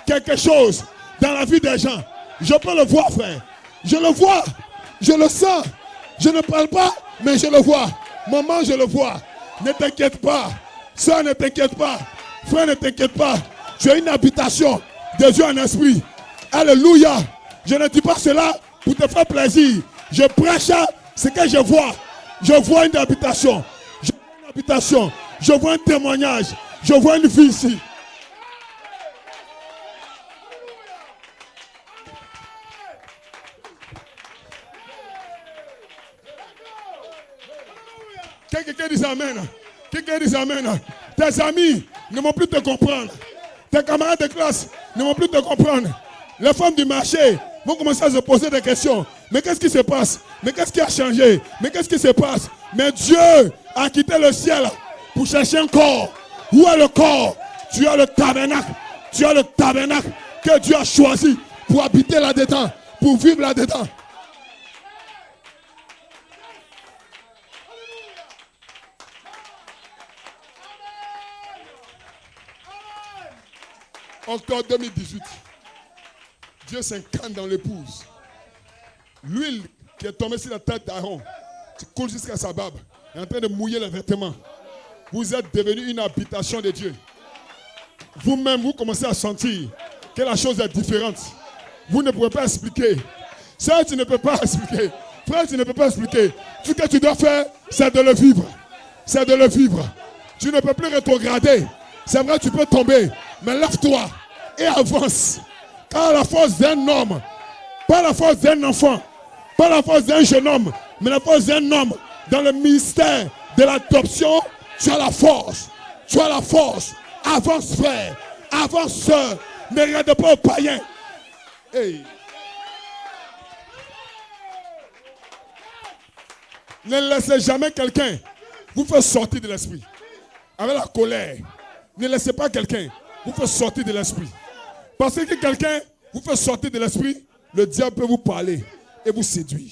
quelque chose dans la vie des gens. Je peux le voir, frère. Je le vois. Je le sens. Je ne parle pas, mais je le vois. Maman, je le vois. Ne t'inquiète pas. Soeur, ne t'inquiète pas. Frère, ne t'inquiète pas. Tu as une habitation de Dieu en esprit. Alléluia. Je ne dis pas cela pour te faire plaisir. Je prêche ce que je vois. Je vois une habitation. Je vois une habitation. Je vois un témoignage. Je vois une vie ici. Quelqu'un dit Amen. Quelqu'un dit Amen. Tes amis ne vont plus te comprendre. Tes camarades de classe ne vont plus te comprendre. Les femmes du marché vont commencer à se poser des questions. Mais qu'est-ce qui se passe? Mais qu'est-ce qui a changé? Mais qu'est-ce qui se passe? Mais Dieu a quitté le ciel pour chercher un corps. Où est le corps? Tu as le tabernacle. Tu as le tabernacle que Dieu a choisi pour habiter là-dedans, pour vivre là-dedans. Octobre 2018. Dieu s'incarne dans l'épouse. L'huile qui est tombée sur la tête d'Aaron, qui coule jusqu'à sa barbe, est en train de mouiller les vêtements. Vous êtes devenu une habitation de Dieu. Vous-même, vous commencez à sentir que la chose est différente. Vous ne pouvez pas expliquer. Sœur, tu ne peux pas expliquer. Frère, tu ne peux pas expliquer. Tout ce que tu dois faire, c'est de le vivre. C'est de le vivre. Tu ne peux plus rétrograder. C'est vrai, tu peux tomber. Mais lève-toi et avance. Car la force d'un homme, pas la force d'un enfant, pas la force d'un jeune homme, mais la force d'un homme dans le ministère de l'adoption, tu as la force. Tu as la force. Avance, frère. Avance, sœur. Ne regarde pas aux païens. Hey. Ne laissez jamais quelqu'un vous faire sortir de l'esprit. Avec la colère. Ne laissez pas quelqu'un vous faire sortir de l'esprit. Parce que quelqu'un vous fait sortir de l'esprit, le diable peut vous parler et vous séduire.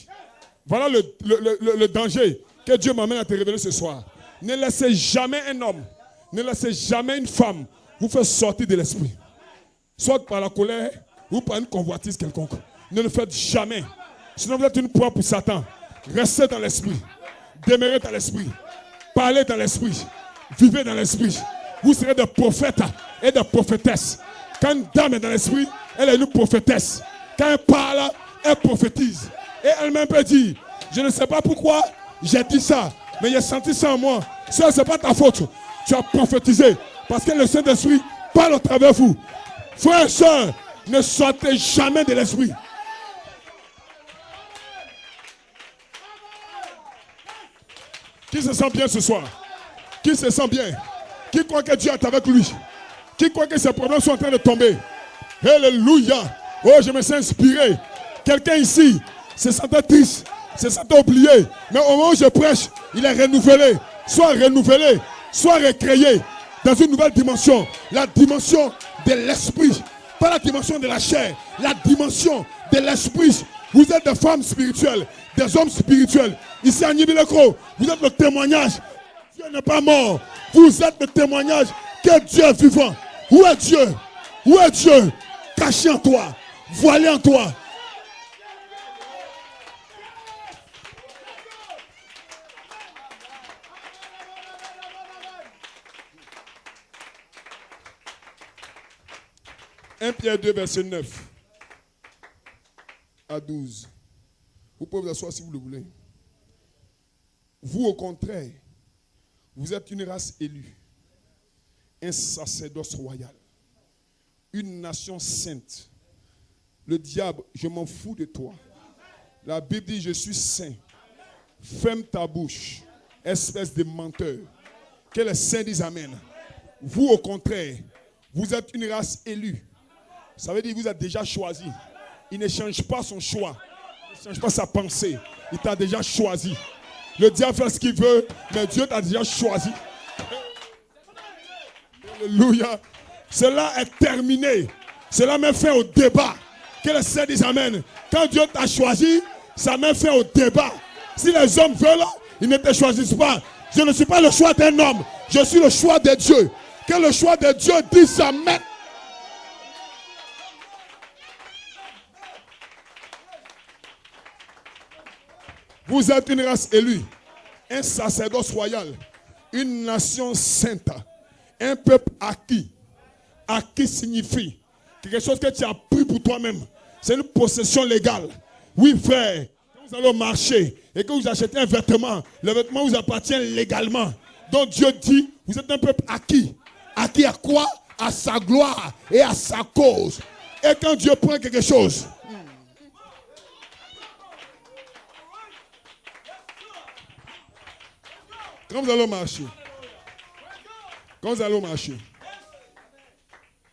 Voilà le danger que Dieu m'amène à te révéler ce soir. Ne laissez jamais un homme, ne laissez jamais une femme vous faire sortir de l'esprit. Soit par la colère ou par une convoitise quelconque. Ne le faites jamais. Sinon vous êtes une proie pour Satan. Restez dans l'esprit. Demeurez dans l'esprit. Parlez dans l'esprit. Vivez dans l'esprit. Vous serez des prophètes et des prophétesses. Quand une dame est dans l'esprit, elle est une prophétesse. Quand elle parle, elle prophétise. Et elle-même peut dire, je ne sais pas pourquoi j'ai dit ça. Mais j'ai senti ça en moi. Ça, ce n'est pas ta faute. Tu as prophétisé. Parce que le Saint-Esprit parle au travers de vous. Frères et sœurs, ne sortez jamais de l'esprit. Qui se sent bien ce soir? Qui se sent bien? Qui croit que Dieu est avec lui? Qui croit que ses problèmes sont en train de tomber? Alléluia! Oh, je me sens inspiré. Quelqu'un ici se sentait triste, se sentait oublié. Mais au moment où je prêche, il est renouvelé. Soit renouvelé, soit recréé dans une nouvelle dimension. La dimension de l'esprit. Pas la dimension de la chair. La dimension de l'esprit. Vous êtes des femmes spirituelles, des hommes spirituels. Ici à Nibilekro, vous êtes le témoignage. Dieu n'est pas mort. Vous êtes le témoignage que Dieu est vivant. Où est Dieu? Où est Dieu? Caché en toi, voilé en toi. « 1 Pierre 2, verset 9 à 12. Vous pouvez vous asseoir si vous le voulez. Vous, au contraire, vous êtes une race élue, un sacerdoce royal, une nation sainte. Le diable, je m'en fous de toi. La Bible dit, je suis saint. Ferme ta bouche, espèce de menteur. Que les saints disent amen. Vous, au contraire, vous êtes une race élue. Ça veut dire que vous êtes déjà choisi. Il ne change pas son choix. Il ne change pas sa pensée. Il t'a déjà choisi. Le diable fait ce qu'il veut, mais Dieu t'a déjà choisi. Alléluia. Cela est terminé. Cela met fin au débat. Que les saints disent amen. Quand Dieu t'a choisi, ça met fin au débat. Si les hommes veulent, ils ne te choisissent pas. Je ne suis pas le choix d'un homme. Je suis le choix de Dieu. Que le choix de Dieu dise amen. Vous êtes une race élue, un sacerdoce royal, une nation sainte, un peuple acquis. Acquis signifie quelque chose que tu as pris pour toi-même. C'est une possession légale. Oui, frère, quand vous allez au marché et que vous achetez un vêtement, le vêtement vous appartient légalement. Donc Dieu dit, vous êtes un peuple acquis. Acquis à quoi? À sa gloire et à sa cause. Et quand Dieu prend quelque chose, quand vous allez au marché,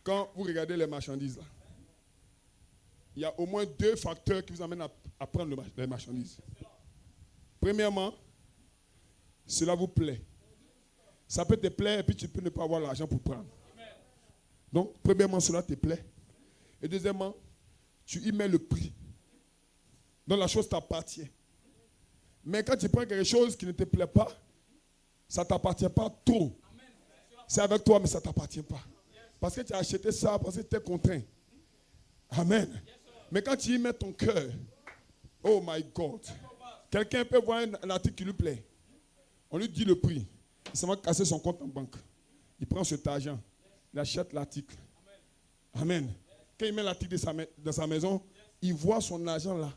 quand vous regardez les marchandises, là, il y a au moins deux facteurs qui vous amènent à prendre les marchandises. Premièrement, cela vous plaît. Ça peut te plaire et puis tu peux ne pas avoir l'argent pour prendre. Donc, premièrement, cela te plaît. Et deuxièmement, tu y mets le prix. Donc, la chose t'appartient. Mais quand tu prends quelque chose qui ne te plaît pas, ça ne t'appartient pas trop. C'est avec toi, mais ça ne t'appartient pas. Parce que tu as acheté ça, parce que tu es contraint. Amen. Mais quand tu y mets ton cœur, oh my God, quelqu'un peut voir un article qui lui plaît. On lui dit le prix. Il s'en va casser son compte en banque. Il prend cet argent. Il achète l'article. Amen. Quand il met l'article dans sa maison, il voit son argent là.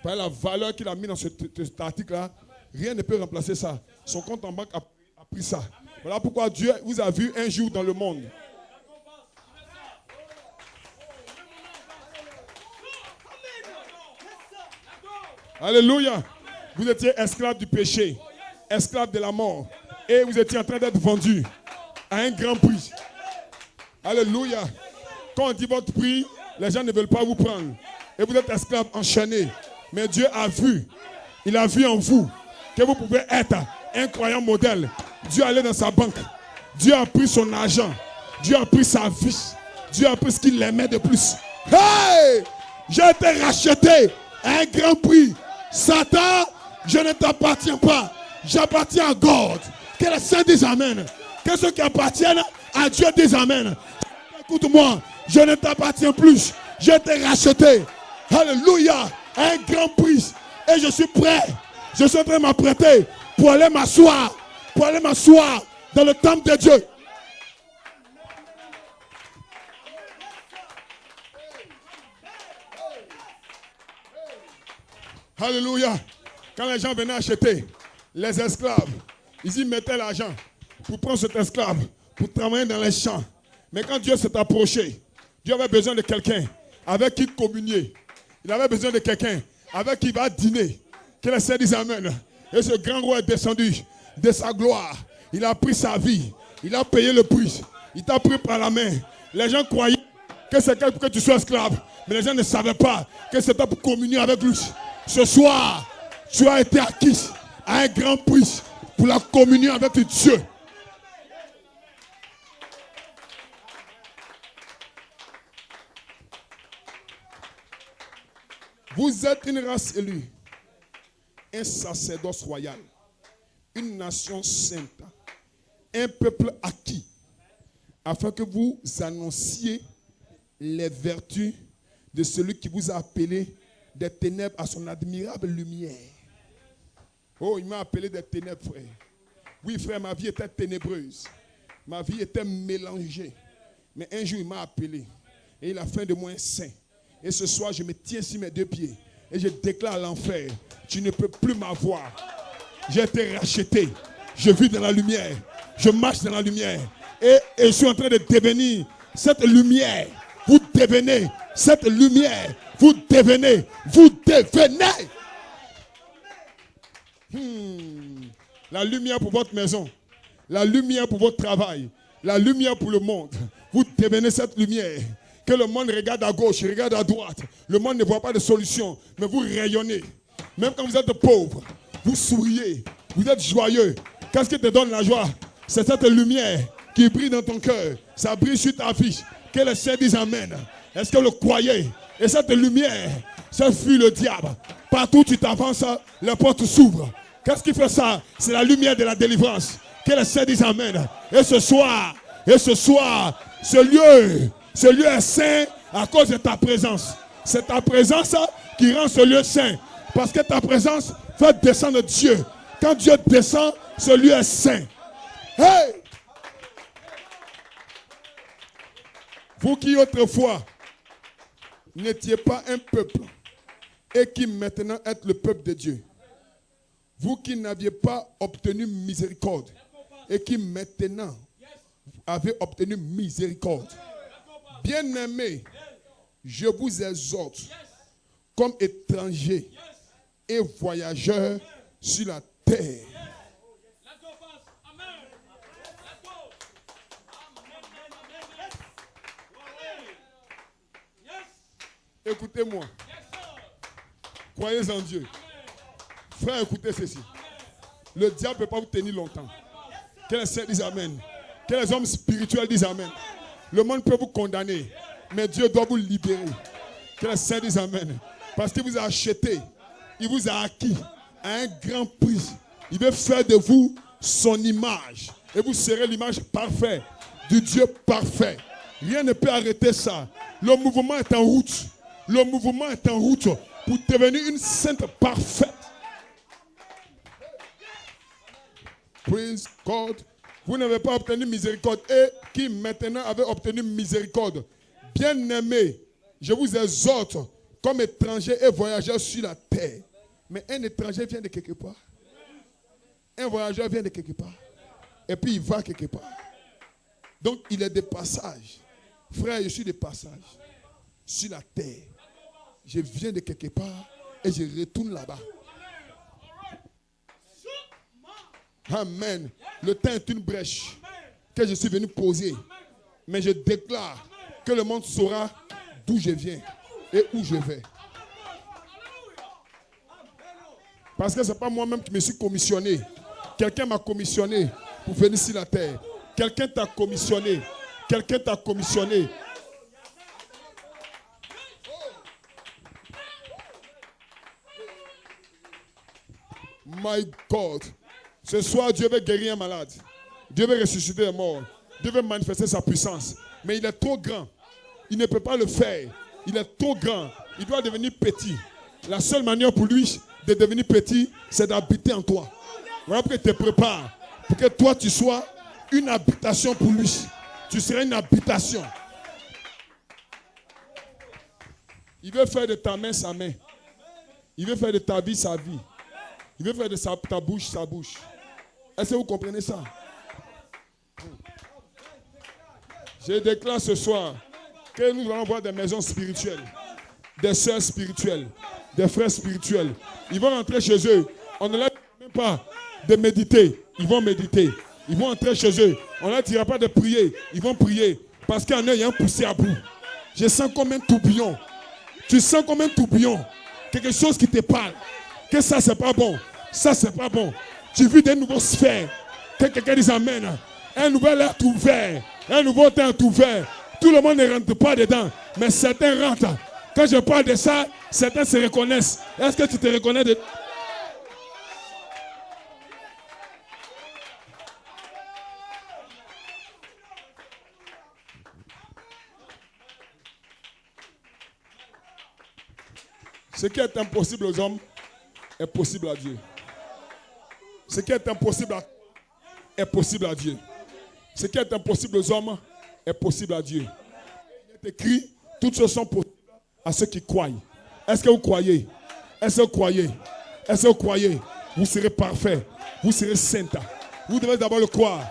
Par la valeur qu'il a mis dans cet article-là, rien ne peut remplacer ça. Son compte en banque a pris ça. Voilà pourquoi Dieu vous a vu un jour dans le monde. Alléluia. Vous étiez esclave du péché, esclave de la mort. Et vous étiez en train d'être vendu à un grand prix. Alléluia. Quand on dit votre prix, les gens ne veulent pas vous prendre. Et vous êtes esclave enchaîné. Mais Dieu a vu. Il a vu en vous que vous pouvez être un croyant modèle. Dieu allait dans sa banque. Dieu a pris son argent. Dieu a pris sa vie. Dieu a pris ce qu'il aimait de plus. Hey! J'ai été racheté à un grand prix. Satan, je ne t'appartiens pas. J'appartiens à God. Que les saints disent amen. Que ceux qui appartiennent à Dieu disent amen. Écoute-moi, je ne t'appartiens plus. J'ai été racheté. Alléluia. À un grand prix. Et je suis prêt. Je suis en train de m'apprêter pour aller m'asseoir. Pour aller m'asseoir dans le temple de Dieu. Alléluia. Quand les gens venaient acheter, Les esclaves, ils y mettaient l'argent pour prendre cet esclave, pour travailler dans les champs. Mais quand Dieu s'est approché, Dieu avait besoin de quelqu'un avec qui communier. Il avait besoin de quelqu'un avec qui il va dîner. Que le Seigneur dise Amen. Et ce grand roi est descendu de sa gloire. Il a pris sa vie. Il a payé le prix. Il t'a pris par la main. Les gens croyaient que c'était pour que tu sois esclave. Mais les gens ne savaient pas que c'était pour communier avec lui. Ce soir, tu as été acquis à un grand prix pour la communion avec Dieu. Vous êtes une race élue, un sacerdoce royal, une nation sainte, un peuple acquis, afin que vous annonciez les vertus de celui qui vous a appelé des ténèbres à son admirable lumière. Oh, il m'a appelé des ténèbres, frère. Oui, frère, ma vie était ténébreuse. Ma vie était mélangée. Mais un jour, il m'a appelé. Et il a fait de moi un saint. Et ce soir, je me tiens sur mes deux pieds. Et je déclare à l'enfer, tu ne peux plus m'avoir. J'ai été racheté. Je vis dans la lumière. Je marche dans la lumière. Et je suis en train de devenir cette lumière. Vous devenez cette lumière. Vous devenez. Vous devenez. La lumière pour votre maison. La lumière pour votre travail. La lumière pour le monde. Vous devenez cette lumière. Que le monde regarde à gauche, regarde à droite. Le monde ne voit pas de solution. Mais vous rayonnez. Même quand vous êtes pauvre, vous souriez. Vous êtes joyeux. Qu'est-ce qui te donne la joie? C'est cette lumière qui brille dans ton cœur. Ça brille sur ta vie. Que le Seigneur dise Amen. Est-ce que vous le croyez? Et cette lumière, ça fuit le diable. Partout où tu t'avances, les portes s'ouvrent. Qu'est-ce qui fait ça? C'est la lumière de la délivrance. Que le Seigneur dise Amen. Et ce soir, ce lieu est saint à cause de ta présence. C'est ta présence qui rend ce lieu saint. Parce que ta présence fait descendre Dieu. Quand Dieu descend, ce lieu est saint. Hey! Vous qui autrefois n'étiez pas un peuple et qui maintenant êtes le peuple de Dieu. Vous qui n'aviez pas obtenu miséricorde et qui maintenant avez obtenu miséricorde. Bien-aimés, je vous exhorte comme étrangers et voyageurs sur la terre. Écoutez-moi. Croyez en Dieu. Frère, écoutez ceci. Le diable ne peut pas vous tenir longtemps. Que les saints disent Amen. Que les hommes spirituels disent Amen. Le monde peut vous condamner, mais Dieu doit vous libérer. Que les saints disent Amen. Parce qu'il vous a acheté, il vous a acquis à un grand prix. Il veut faire de vous son image. Et vous serez l'image parfaite du Dieu parfait. Rien ne peut arrêter ça. Le mouvement est en route. Le mouvement est en route pour devenir une sainte parfaite. Praise God. Vous n'avez pas obtenu miséricorde et qui maintenant avez obtenu miséricorde. Bien-aimés, je vous exhorte comme étrangers et voyageurs sur la terre. Mais un étranger vient de quelque part. Un voyageur vient de quelque part. Et puis il va quelque part. Donc il est de passage. Frère, je suis de passage sur la terre. Je viens de quelque part et je retourne là-bas. Amen. Le temps est une brèche que je suis venu poser. Mais je déclare que le monde saura d'où je viens et où je vais. Parce que ce n'est pas moi-même qui me suis commissionné. Quelqu'un m'a commissionné pour venir sur la terre. Quelqu'un t'a commissionné. Quelqu'un t'a commissionné. My God. Ce soir, Dieu veut guérir un malade. Dieu veut ressusciter les morts. Dieu veut manifester sa puissance. Mais il est trop grand. Il ne peut pas le faire. Il est trop grand. Il doit devenir petit. La seule manière pour lui de devenir petit, c'est d'habiter en toi. Voilà pourquoi il te prépare. Pour que toi, tu sois une habitation pour lui. Tu seras une habitation. Il veut faire de ta main sa main. Il veut faire de ta vie sa vie. Il veut faire de ta bouche sa bouche. Est-ce que vous comprenez ça? Je déclare ce soir que nous allons voir des maisons spirituelles, des sœurs spirituelles, des frères spirituels. Ils vont entrer chez eux. On ne leur dit même pas de méditer. Ils vont méditer. Ils vont entrer chez eux. On ne leur dira pas de prier. Ils vont prier. Parce qu'en eux, il y a un poussé à bout. Je sens comme un tourbillon. Tu sens comme un tourbillon. Quelque chose qui te parle. Que ça, c'est pas bon. Ça, c'est pas bon. Tu vis des nouveaux sphères. Que quelqu'un dise amen. Un nouvel air ouvert. Un nouveau temps ouvert. Tout le monde ne rentre pas dedans. Mais certains rentrent. Quand je parle de ça, certains se reconnaissent. Est-ce que tu te reconnais de... Ce qui est impossible aux hommes est possible à Dieu. Ce qui est impossible est possible à Dieu. Ce qui est impossible aux hommes est possible à Dieu. Il est écrit, toutes choses sont possibles à ceux qui croient. Est-ce que vous croyez? Est-ce que vous croyez? Est-ce que vous croyez? Vous serez parfait. Vous serez sainte. Vous devez d'abord le croire.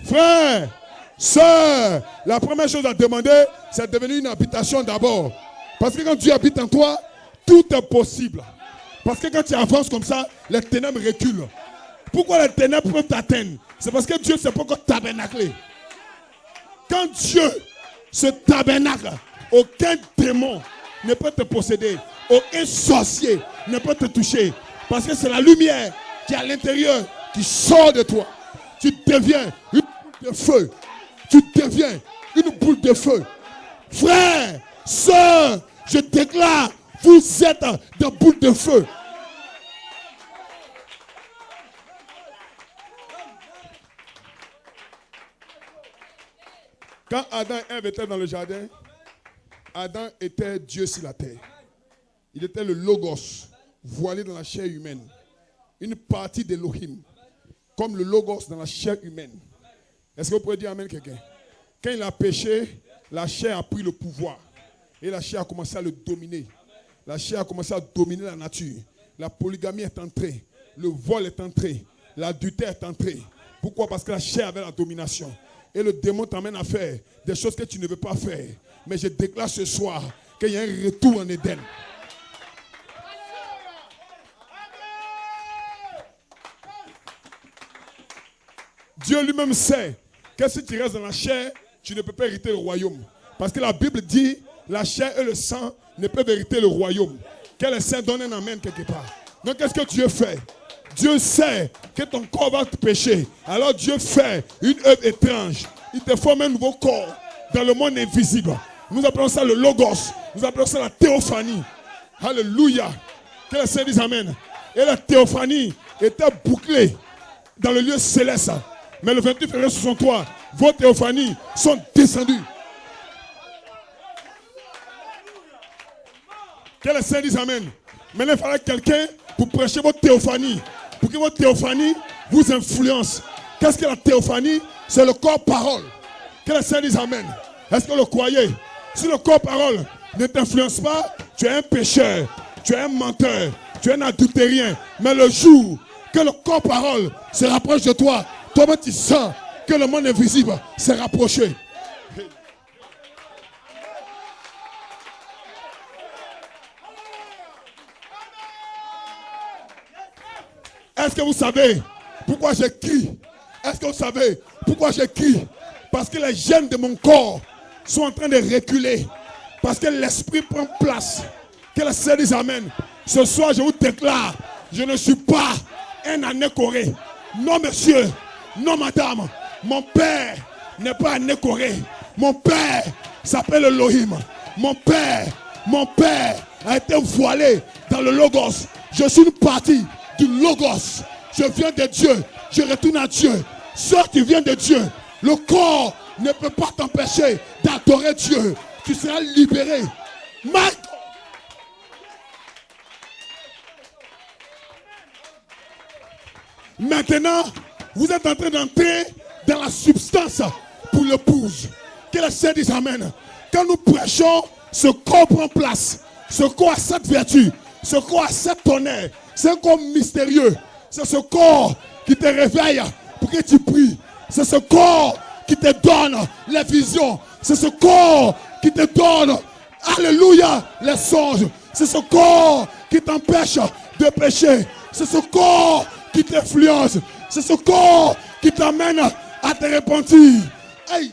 Frère, sœur, la première chose à demander, c'est de devenir une habitation d'abord. Parce que quand Dieu habite en toi, tout est possible. Parce que quand tu avances comme ça, les ténèbres reculent. Pourquoi les ténèbres peuvent t'atteindre? C'est parce que Dieu ne s'est pas encore tabernaclé. Quand Dieu se tabernacle, aucun démon ne peut te posséder. Aucun sorcier ne peut te toucher. Parce que c'est la lumière qui est à l'intérieur qui sort de toi. Tu deviens une boule de feu. Tu deviens une boule de feu. Frère, sœur, je déclare, vous êtes des boules de feu. Quand Adam et Ève étaient dans le jardin, Adam était Dieu sur la terre. Il était le Logos, voilé dans la chair humaine. Une partie d'Elohim, comme le Logos dans la chair humaine. Est-ce que vous pouvez dire amen quelqu'un? Quand il a péché, la chair a pris le pouvoir. Et la chair a commencé à le dominer. La chair a commencé à dominer la nature. La polygamie est entrée. Le vol est entré. L'adultère est entré. Pourquoi? Parce que la chair avait la domination. Et le démon t'amène à faire des choses que tu ne veux pas faire. Mais je déclare ce soir qu'il y a un retour en Éden. Dieu lui-même sait que si tu restes dans la chair, tu ne peux pas hériter le royaume. Parce que la Bible dit, la chair et le sang ne peuvent hériter le royaume. Que le Saint donne un amen quelque part. Donc qu'est-ce que Dieu fait? Dieu sait que ton corps va te pécher. Alors Dieu fait une œuvre étrange. Il te forme un nouveau corps dans le monde invisible. Nous appelons ça le Logos. Nous appelons ça la théophanie. Alléluia. Que le Saint dise amen. Et la théophanie était bouclée dans le lieu céleste. Mais le 28 février 63, vos théophanies sont descendues. Que le Saint dise amen. Maintenant, il faudra quelqu'un pour prêcher votre théophanie. Pour que votre théophanie vous influence. Qu'est-ce que la théophanie? C'est le corps-parole. Que le Saint dise amen. Est-ce que vous le croyez? Si le corps-parole ne t'influence pas, tu es un pécheur, tu es un menteur, tu es un adultérien. Mais le jour que le corps-parole se rapproche de toi, toi-même tu sens que le monde invisible s'est rapproché. Est-ce que vous savez pourquoi je crie? Est-ce que vous savez pourquoi je crie? Parce que les gènes de mon corps sont en train de reculer. Parce que l'esprit prend place. Que le Seigneur dise amen. Ce soir, je vous déclare, je ne suis pas un anécoré. Non, monsieur. Non, madame. Mon père n'est pas anécoré. Mon père s'appelle Elohim. Mon père a été voilé dans le Logos. Je suis une partie du Logos. Je viens de Dieu. Je retourne à Dieu. Soit tu viens de Dieu, le corps ne peut pas t'empêcher d'adorer Dieu. Tu seras libéré. Maintenant, vous êtes en train d'entrer dans la substance pour l'épouse. Que le Seigneur dise amen. Quand nous prêchons, ce corps prend place. Ce corps a cette vertu. Ce corps a cet honneur. C'est un corps mystérieux. C'est ce corps qui te réveille pour que tu pries. C'est ce corps qui te donne les visions. C'est ce corps qui te donne, alléluia, les songes. C'est ce corps qui t'empêche de pécher. C'est ce corps qui t'influence. C'est ce corps qui t'amène à te repentir. Hey.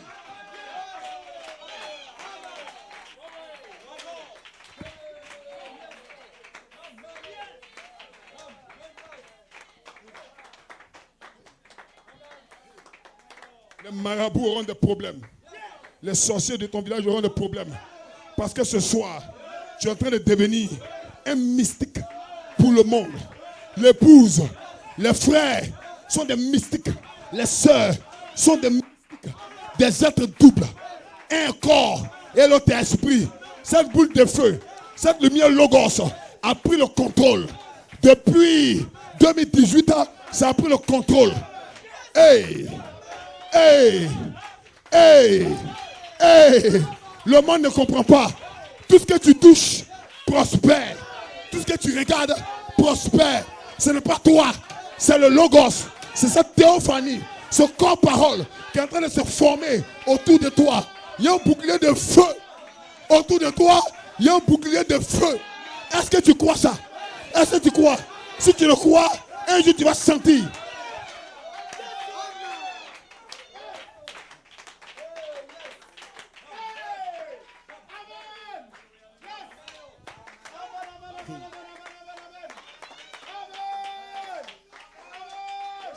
Les marabouts auront des problèmes. Les sorciers de ton village auront des problèmes. Parce que ce soir, tu es en train de devenir un mystique pour le monde. L'épouse, les frères sont des mystiques. Les sœurs sont des mystiques. Des êtres doubles. Un corps et l'autre esprit. Cette boule de feu, cette lumière logos a pris le contrôle. Depuis 2018, ça a pris le contrôle. Hey! Hey! Hey! Hey! Le monde ne comprend pas. Tout ce que tu touches prospère. Tout ce que tu regardes prospère. Ce n'est pas toi, c'est le logos. C'est cette théophanie, ce corps-parole qui est en train de se former autour de toi. Il y a un bouclier de feu autour de toi. Il y a un bouclier de feu. Est-ce que tu crois ça? Est-ce que tu crois? Si tu le crois, un jour tu vas sentir.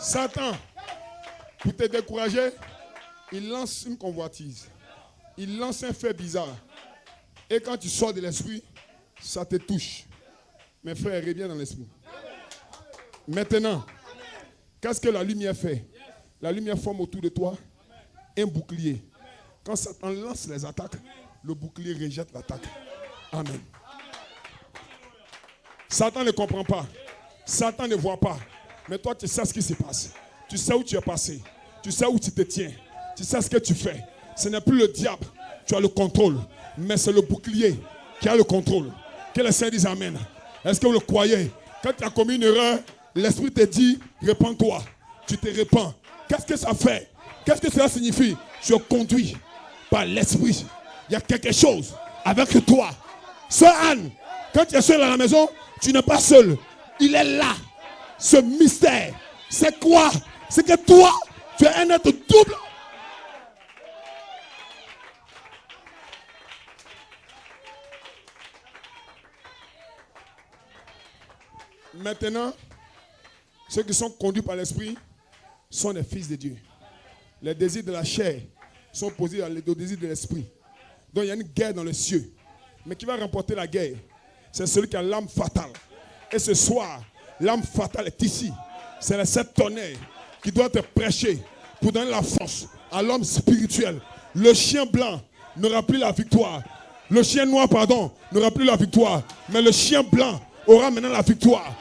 Satan, pour te décourager, il lance une convoitise. Il lance un fait bizarre. Et quand tu sors de l'esprit, ça te touche. Mes frères, reviens dans l'esprit. Maintenant, qu'est-ce que la lumière fait? La lumière forme autour de toi un bouclier. Quand Satan lance les attaques, le bouclier rejette l'attaque. Amen. Satan ne comprend pas. Satan ne voit pas. Mais toi, tu sais ce qui se passe. Tu sais où tu es passé. Tu sais où tu te tiens. Tu sais ce que tu fais. Ce n'est plus le diable. Tu as le contrôle. Mais c'est le bouclier qui a le contrôle. Que les saints disent Amen. Est-ce que vous le croyez? Quand tu as commis une erreur, l'esprit te dit, répands-toi. Tu te répands. Qu'est-ce que ça fait? Qu'est-ce que cela signifie? Tu es conduit par l'esprit. Il y a quelque chose avec toi. Sœur Anne, quand tu es seul à la maison, tu n'es pas seul. Il est là. Ce mystère, c'est quoi? C'est que toi, tu es un être double. Maintenant, ceux qui sont conduits par l'esprit sont les fils de Dieu. Les désirs de la chair sont opposés aux désirs de l'esprit. Donc il y a une guerre dans les cieux. Mais qui va remporter la guerre? C'est celui qui a l'âme fatale. Et ce soir, l'âme fatale est ici. C'est le 7 tonnerre qui doit te prêcher pour donner la force à l'homme spirituel. Le chien blanc n'aura plus la victoire. Le chien noir, pardon, n'aura plus la victoire. Mais le chien blanc aura maintenant la victoire.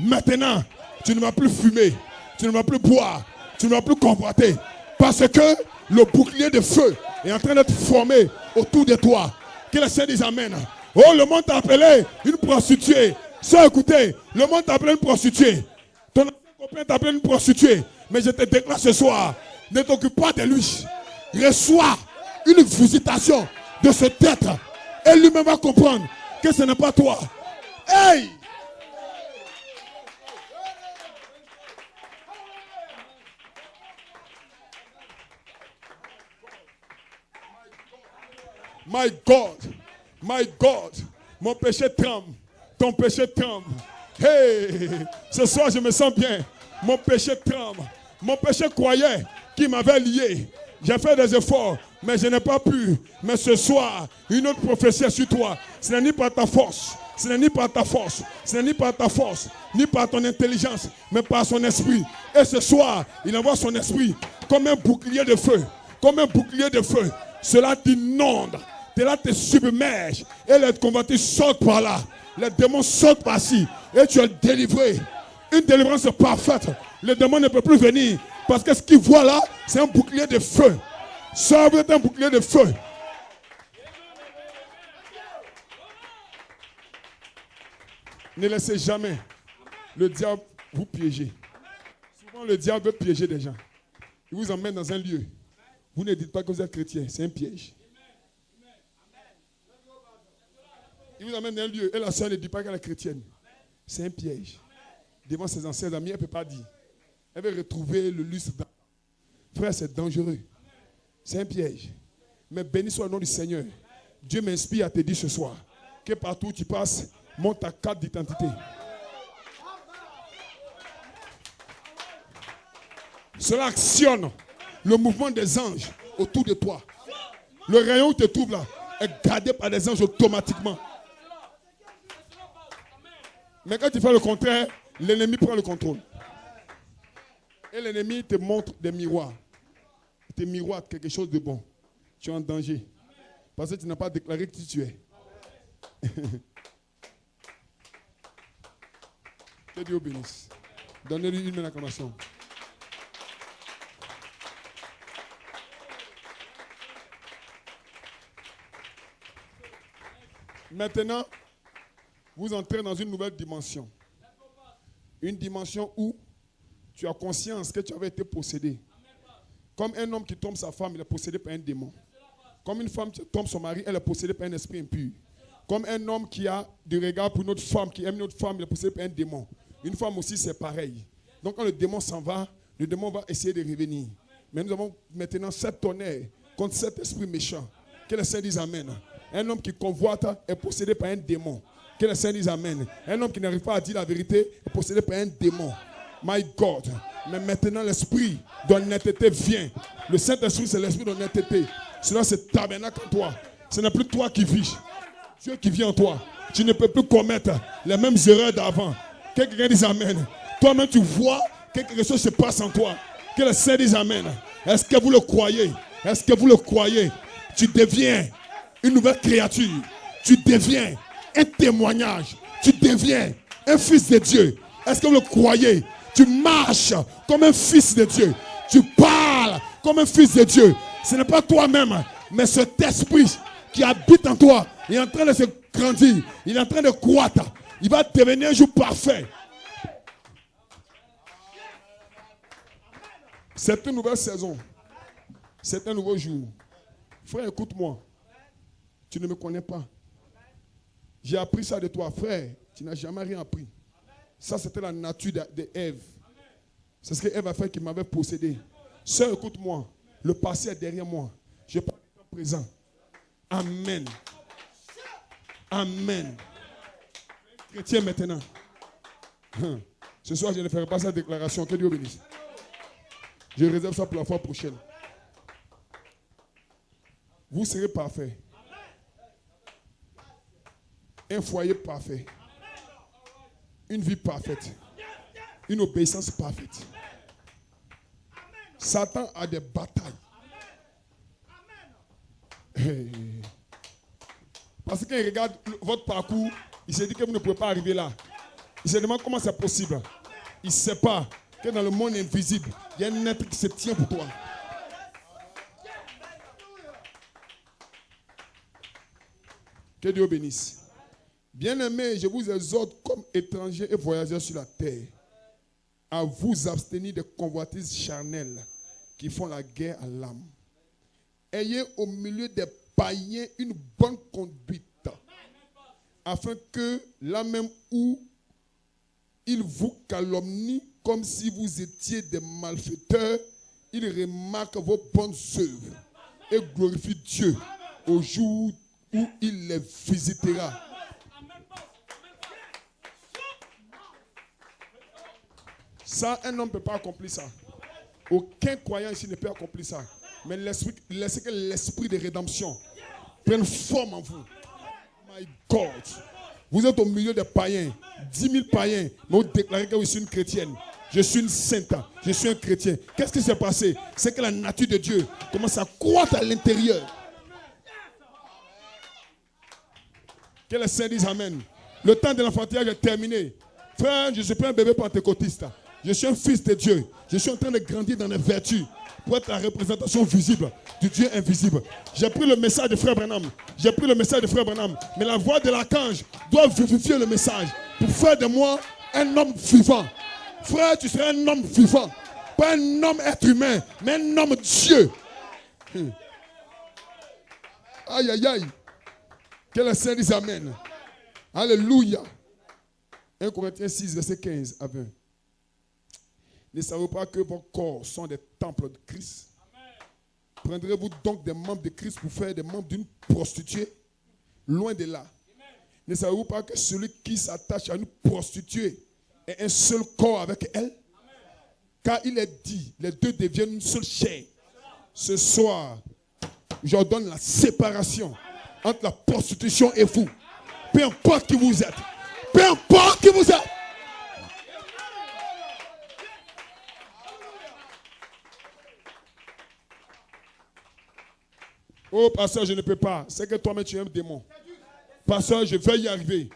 Maintenant, tu ne vas plus fumer. Tu ne vas plus boire. Tu ne vas plus convoiter. Parce que le bouclier de feu est en train d'être formé autour de toi. Que les saints disent Amen. Oh, le monde t'a appelé une prostituée. Ça, écoutez, le monde t'a appelé une prostituée. Ton copain t'a appelé une prostituée. Mais je te déclare ce soir, ne t'occupe pas de lui. Reçois une visitation de cet être. Et lui-même va comprendre que ce n'est pas toi. Hey! My God, mon péché tremble. Ton péché tremble. Hey, ce soir je me sens bien. Mon péché tremble. Mon péché croyait qu'il m'avait lié. J'ai fait des efforts, mais je n'ai pas pu. Mais ce soir, une autre prophétie est sur toi. Ce n'est ni par ta force. Ce n'est ni par ta force. Ce n'est ni par ta force, ni par ton intelligence, mais par son esprit. Et ce soir, il envoie son esprit comme un bouclier de feu. Comme un bouclier de feu. Cela t'inonde. Cela te submerge. Et les convoitises sortent par là. Les démons sortent par-ci. Et tu es délivré. Une délivrance parfaite. Le démon ne peut plus venir. Parce que ce qu'il voit là, c'est un bouclier de feu. Ça veut être un bouclier de feu. Ne laissez jamais le diable vous piégez. Souvent, le diable veut piéger des gens. Il vous emmène dans un lieu. Vous ne dites pas que vous êtes chrétien. C'est un piège. Il vous emmène dans un lieu et la soeur ne dit pas qu'elle est chrétienne. C'est un piège. Devant ses anciens amis, elle ne peut pas dire. Elle veut retrouver le lustre. Frère, c'est dangereux. C'est un piège. Mais béni soit le nom du Seigneur. Dieu m'inspire à te dire ce soir que partout où tu passes, monte ta carte d'identité. Cela actionne le mouvement des anges autour de toi. Le rayon où tu te trouves là est gardé par des anges automatiquement. Mais quand tu fais le contraire, l'ennemi prend le contrôle. Et l'ennemi te montre des miroirs. Il te miroite quelque chose de bon. Tu es en danger. Parce que tu n'as pas déclaré qui tu es. Que Dieu bénisse. Donnez-lui une acclamation. Maintenant, vous entrez dans une nouvelle dimension. Une dimension où tu as conscience que tu avais été possédé. Comme un homme qui tombe sa femme, il est possédé par un démon. Comme une femme qui tombe son mari, elle est possédée par un esprit impur. Comme un homme qui a du regard pour une autre femme, qui aime une autre femme, il est possédé par un démon. Une femme aussi, c'est pareil. Donc quand le démon s'en va, le démon va essayer de revenir. Mais nous avons maintenant 7 tonnerres contre cet esprit méchant. Que les saints disent Amen. Un homme qui convoite est possédé par un démon. Que les saints disent Amen. Un homme qui n'arrive pas à dire la vérité est possédé par un démon. My God. Mais maintenant, l'esprit d'honnêteté vient. Le Saint-Esprit, c'est l'esprit d'honnêteté. Cela, c'est tabernacle en toi. Ce n'est plus toi qui vis. Dieu qui vit en toi. Tu ne peux plus commettre les mêmes erreurs d'avant. Que quelqu'un dise Amen. Toi-même, tu vois que quelque chose se passe en toi. Que les saints disent Amen. Est-ce que vous le croyez? Est-ce que vous le croyez? Tu deviens une nouvelle créature. Tu deviens un témoignage. Tu deviens un fils de Dieu. Est-ce que vous le croyez? Tu marches comme un fils de Dieu. Tu parles comme un fils de Dieu. Ce n'est pas toi-même, mais cet esprit qui habite en toi, il est en train de se grandir. Il est en train de croître. Il va devenir un jour parfait. C'est une nouvelle saison. C'est un nouveau jour. Frère, écoute-moi. Tu ne me connais pas. J'ai appris ça de toi, frère. Tu n'as jamais rien appris. Ça, c'était la nature d'Ève. C'est ce qu'Ève a fait qui m'avait possédé. Sœur, écoute-moi. Le passé est derrière moi. Je parle du temps présent. Amen. Amen. Chrétien maintenant. Ce soir, je ne ferai pas cette déclaration. Que Dieu bénisse. Je réserve ça pour la fois prochaine. Vous serez parfait. Un foyer parfait. Une vie parfaite. Une obéissance parfaite. Satan a des batailles. Hey. Parce qu'il regarde votre parcours, il se dit que vous ne pouvez pas arriver là. Il se demande comment c'est possible. Il ne sait pas que dans le monde invisible, il y a un être qui se tient pour toi. Que Dieu bénisse. Bien-aimés, je vous exhorte comme étrangers et voyageurs sur la terre à vous abstenir des convoitises charnelles qui font la guerre à l'âme. Ayez au milieu des païens une bonne conduite, afin que là même où ils vous calomnient comme si vous étiez des malfaiteurs, ils remarquent vos bonnes œuvres et glorifient Dieu au jour où il les visitera. Ça, un homme ne peut pas accomplir ça. Aucun croyant ici ne peut accomplir ça. Mais laissez que l'esprit de rédemption prenne forme en vous. My God. Vous êtes au milieu des païens. 10 000 païens. Mais vous déclarez que je suis une chrétienne. Je suis une sainte. Je suis un chrétien. Qu'est-ce qui s'est passé? C'est que la nature de Dieu commence à croître à l'intérieur. Que les saints disent Amen. Le temps de l'enfantillage est terminé. Frère, je ne suis pas un bébé pentecôtiste. Je suis un fils de Dieu. Je suis en train de grandir dans les vertus pour être la représentation visible du Dieu invisible. J'ai pris le message de Frère Branham. J'ai pris le message de Frère Branham. Mais la voix de l'archange doit vivifier le message pour faire de moi un homme vivant. Frère, tu seras un homme vivant. Pas un homme être humain, mais un homme Dieu. Aïe, aïe, aïe. Que le Seigneur dise Amen. Alléluia. 1 Corinthiens 6, verset 15 à 20. Ne savez-vous pas que vos corps sont des temples de Christ? Prendrez-vous donc des membres de Christ pour faire des membres d'une prostituée? Loin de là. Ne savez-vous pas que celui qui s'attache à une prostituée est un seul corps avec elle? Car il est dit, les deux deviennent une seule chair. Ce soir, j'ordonne la séparation entre la prostitution et vous. Peu importe qui vous êtes. Peu importe qui vous êtes. Oh, pasteur, je ne peux pas. C'est que toi-même, tu es un démon. Pasteur, je vais y arriver.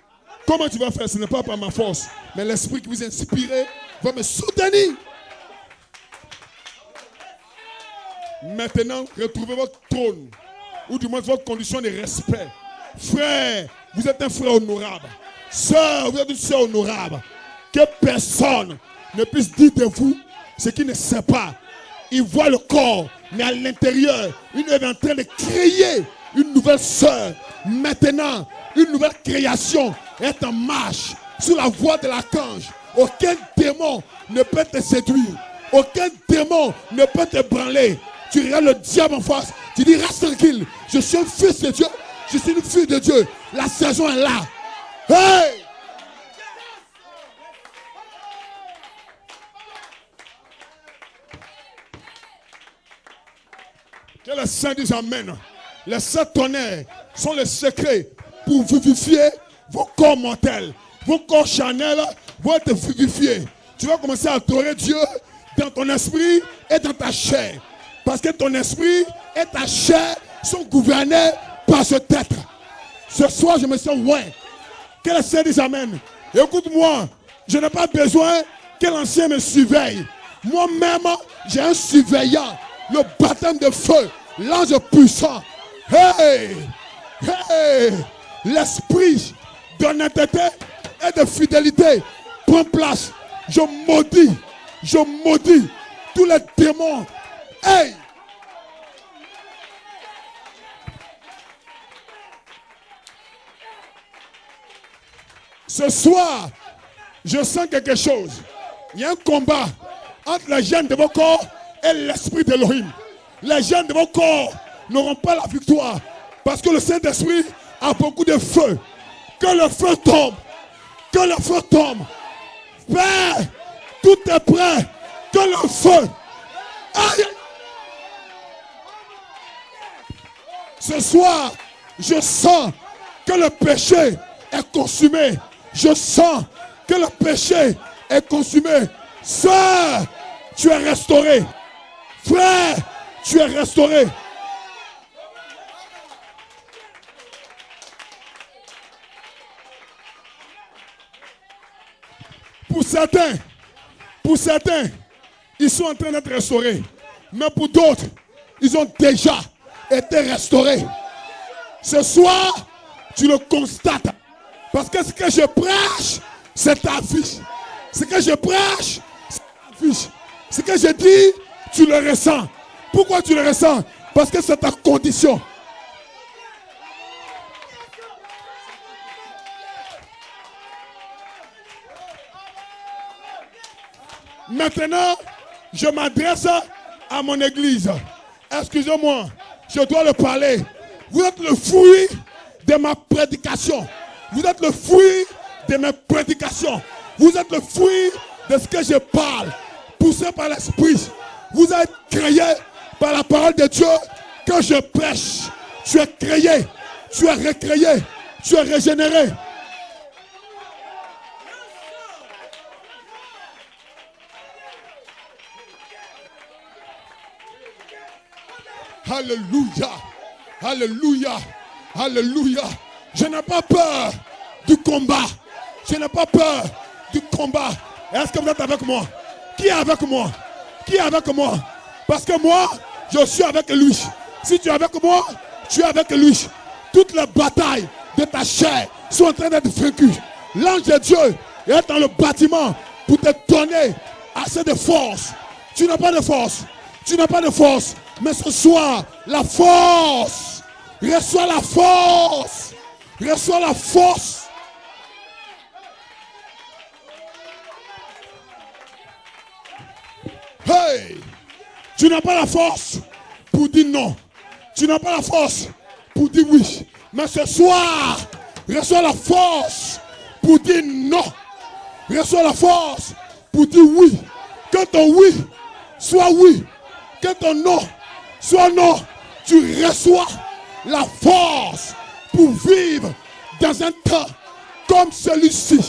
Comment tu vas faire? Ce n'est pas par ma force. Mais l'esprit qui vous a inspiré va me soutenir. Maintenant, retrouvez votre trône. Ou du moins votre condition de respect. Frère, vous êtes un frère honorable. Sœur, vous êtes une sœur honorable. Que personne ne puisse dire de vous ce qu'il ne sait pas. Il voit le corps, mais à l'intérieur, il est en train de créer une nouvelle sœur. Maintenant, une nouvelle création est en marche sous la voie de l'archange. Aucun démon ne peut te séduire. Aucun démon ne peut te branler. Tu regardes le diable en face. Tu dis, reste tranquille. Je suis un fils de Dieu. Je suis une fille de Dieu. La saison est là. Hey! Que le Saint dise Amen. Les sept tonnerres sont les secrets pour vivifier vos corps mortels. Vos corps charnels vont être vivifiés. Tu vas commencer à adorer Dieu dans ton esprit et dans ta chair. Parce que ton esprit et ta chair sont gouvernés par ce être. Ce soir, je me sens loin. Que le Seigneur dise Amen. Écoute-moi, je n'ai pas besoin que l'ancien me surveille. Moi-même, j'ai un surveillant. Le baptême de feu, l'ange puissant. Hey! Hey! L'esprit d'honnêteté et de fidélité prend place. Je maudis tous les démons. Hey! Ce soir, je sens quelque chose. Il y a un combat entre les gènes de vos corps et l'esprit d'Elohim. Les gènes de vos corps n'auront pas la victoire parce que le Saint-Esprit a beaucoup de feu. Que le feu tombe. Que le feu tombe. Père, tout est prêt. Que le feu. Aïe. Ce soir, je sens que le péché est consumé. Je sens que le péché est consumé. Sœur, tu es restauré. Frère, tu es restauré. Pour certains, ils sont en train d'être restaurés. Mais pour d'autres, ils ont déjà été restaurés. Ce soir, tu le constates. Parce que ce que je prêche, c'est ta vie. Ce que je prêche, c'est ta vie. Ce que je dis, tu le ressens. Pourquoi tu le ressens? Parce que c'est ta condition. Maintenant, je m'adresse à mon église. Excusez-moi, je dois le parler. Vous êtes le fruit de ma prédication. Vous êtes le fruit de mes prédications. Vous êtes le fruit de ce que je parle. Poussé par l'esprit. Vous êtes créé par la parole de Dieu que je prêche. Tu es créé. Tu es recréé. Tu es régénéré. Alléluia. Alléluia. Alléluia. Je n'ai pas peur du combat. Je n'ai pas peur du combat. Est-ce que vous êtes avec moi? Qui est avec moi? Qui est avec moi? Parce que moi, je suis avec lui. Si tu es avec moi, tu es avec lui. Toutes les batailles de ta chair sont en train d'être vaincues. L'ange de Dieu est dans le bâtiment pour te donner assez de force. Tu n'as pas de force. Tu n'as pas de force. Mais ce soir, la force. Reçois la force. Reçois la force. Hey! Tu n'as pas la force pour dire non. Tu n'as pas la force pour dire oui. Mais ce soir, reçois la force pour dire non. Reçois la force pour dire oui. Que ton oui soit oui. Que ton non soit non. Tu reçois la force pour vivre dans un temps comme celui-ci.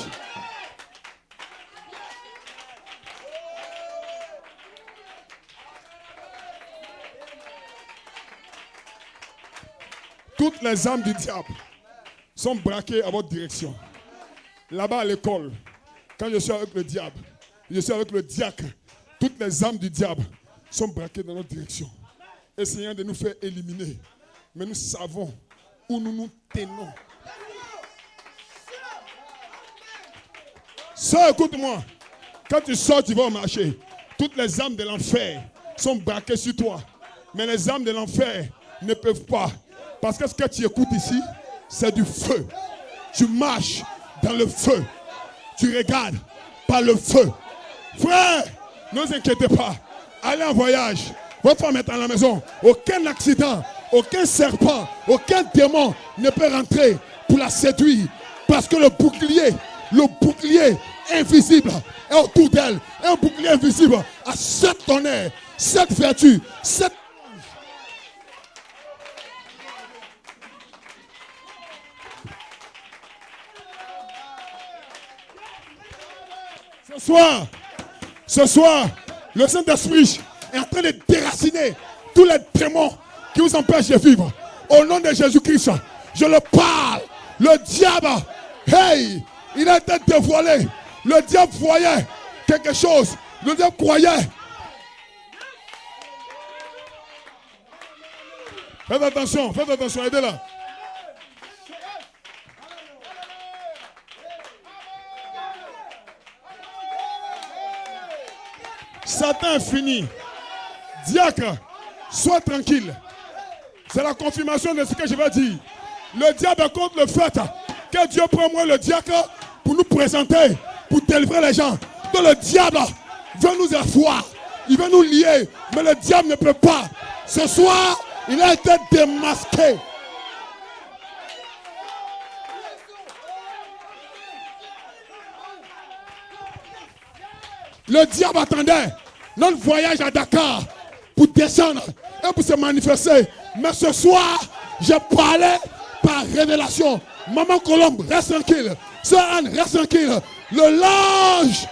Toutes les âmes du diable sont braquées à votre direction. Là-bas à l'école, quand je suis avec le diable, je suis avec le diacre, toutes les âmes du diable sont braquées dans notre direction, essayant de nous faire éliminer. Mais nous savons où nous nous tenons. Sœur, écoute-moi. Quand tu sors, tu vas au marché. Toutes les âmes de l'enfer sont braquées sur toi. Mais les âmes de l'enfer ne peuvent pas. Parce que ce que tu écoutes ici, c'est du feu. Tu marches dans le feu. Tu regardes par le feu. Frère, ne vous inquiétez pas. Allez en voyage. Votre femme est à la maison. Aucun accident, aucun serpent, aucun démon ne peut rentrer pour la séduire. Parce que le bouclier invisible est autour d'elle. Un bouclier invisible a 7 tonnerres, 7 vertus, 7. Ce soir, le Saint-Esprit est en train de déraciner tous les démons qui vous empêchent de vivre. Au nom de Jésus-Christ, je le parle. Le diable, hey, il a été dévoilé. Le diable voyait quelque chose. Le diable croyait. Faites attention, aidez-la. Satan est fini. Diacre, sois tranquille. C'est la confirmation de ce que je vais dire. Le diable contre le fait que Dieu prend moi le diacre pour nous présenter, pour délivrer les gens. Donc le diable veut nous asseoir. Il veut nous lier. Mais le diable ne peut pas. Ce soir, il a été démasqué. Le diable attendait notre voyage à Dakar pour descendre et pour se manifester. Mais ce soir, je parlais par révélation. Maman Colombe, reste tranquille. Sœur Anne, reste tranquille. L'ange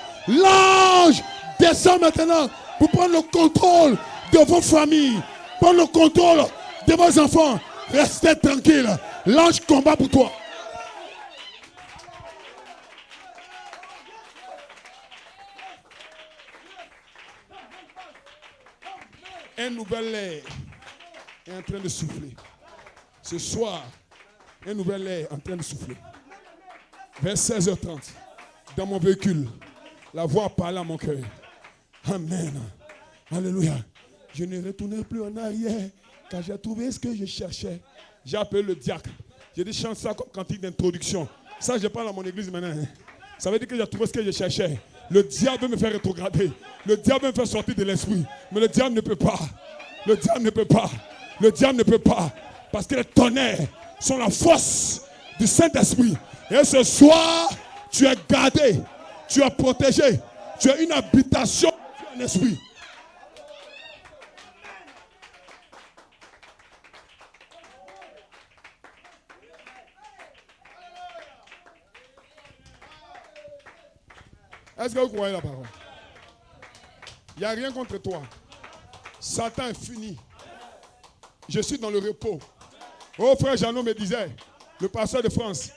descend maintenant pour prendre le contrôle de vos familles. Prendre le contrôle de vos enfants. Restez tranquille. L'ange combat pour toi. Un nouvel air est en train de souffler. Ce soir, un nouvel air est en train de souffler. Vers 16h30, dans mon véhicule, la voix parle à mon cœur. Amen. Alléluia. Je ne retournerai plus en arrière car j'ai trouvé ce que je cherchais. J'ai appelé le diacre. J'ai dit chante ça comme cantique d'introduction. Ça, je parle à mon église maintenant. Ça veut dire que j'ai trouvé ce que je cherchais. Le diable veut me faire rétrograder. Le diable veut me faire sortir de l'esprit. Mais le diable ne peut pas. Le diable ne peut pas. Le diable ne peut pas. Parce que les tonnerres sont la force du Saint-Esprit. Et ce soir, tu es gardé. Tu es protégé. Tu as une habitation en esprit. Est-ce que vous croyez la parole? Il n'y a rien contre toi. Satan est fini. Je suis dans le repos. Oh frère Jeannot me disait, le pasteur de France,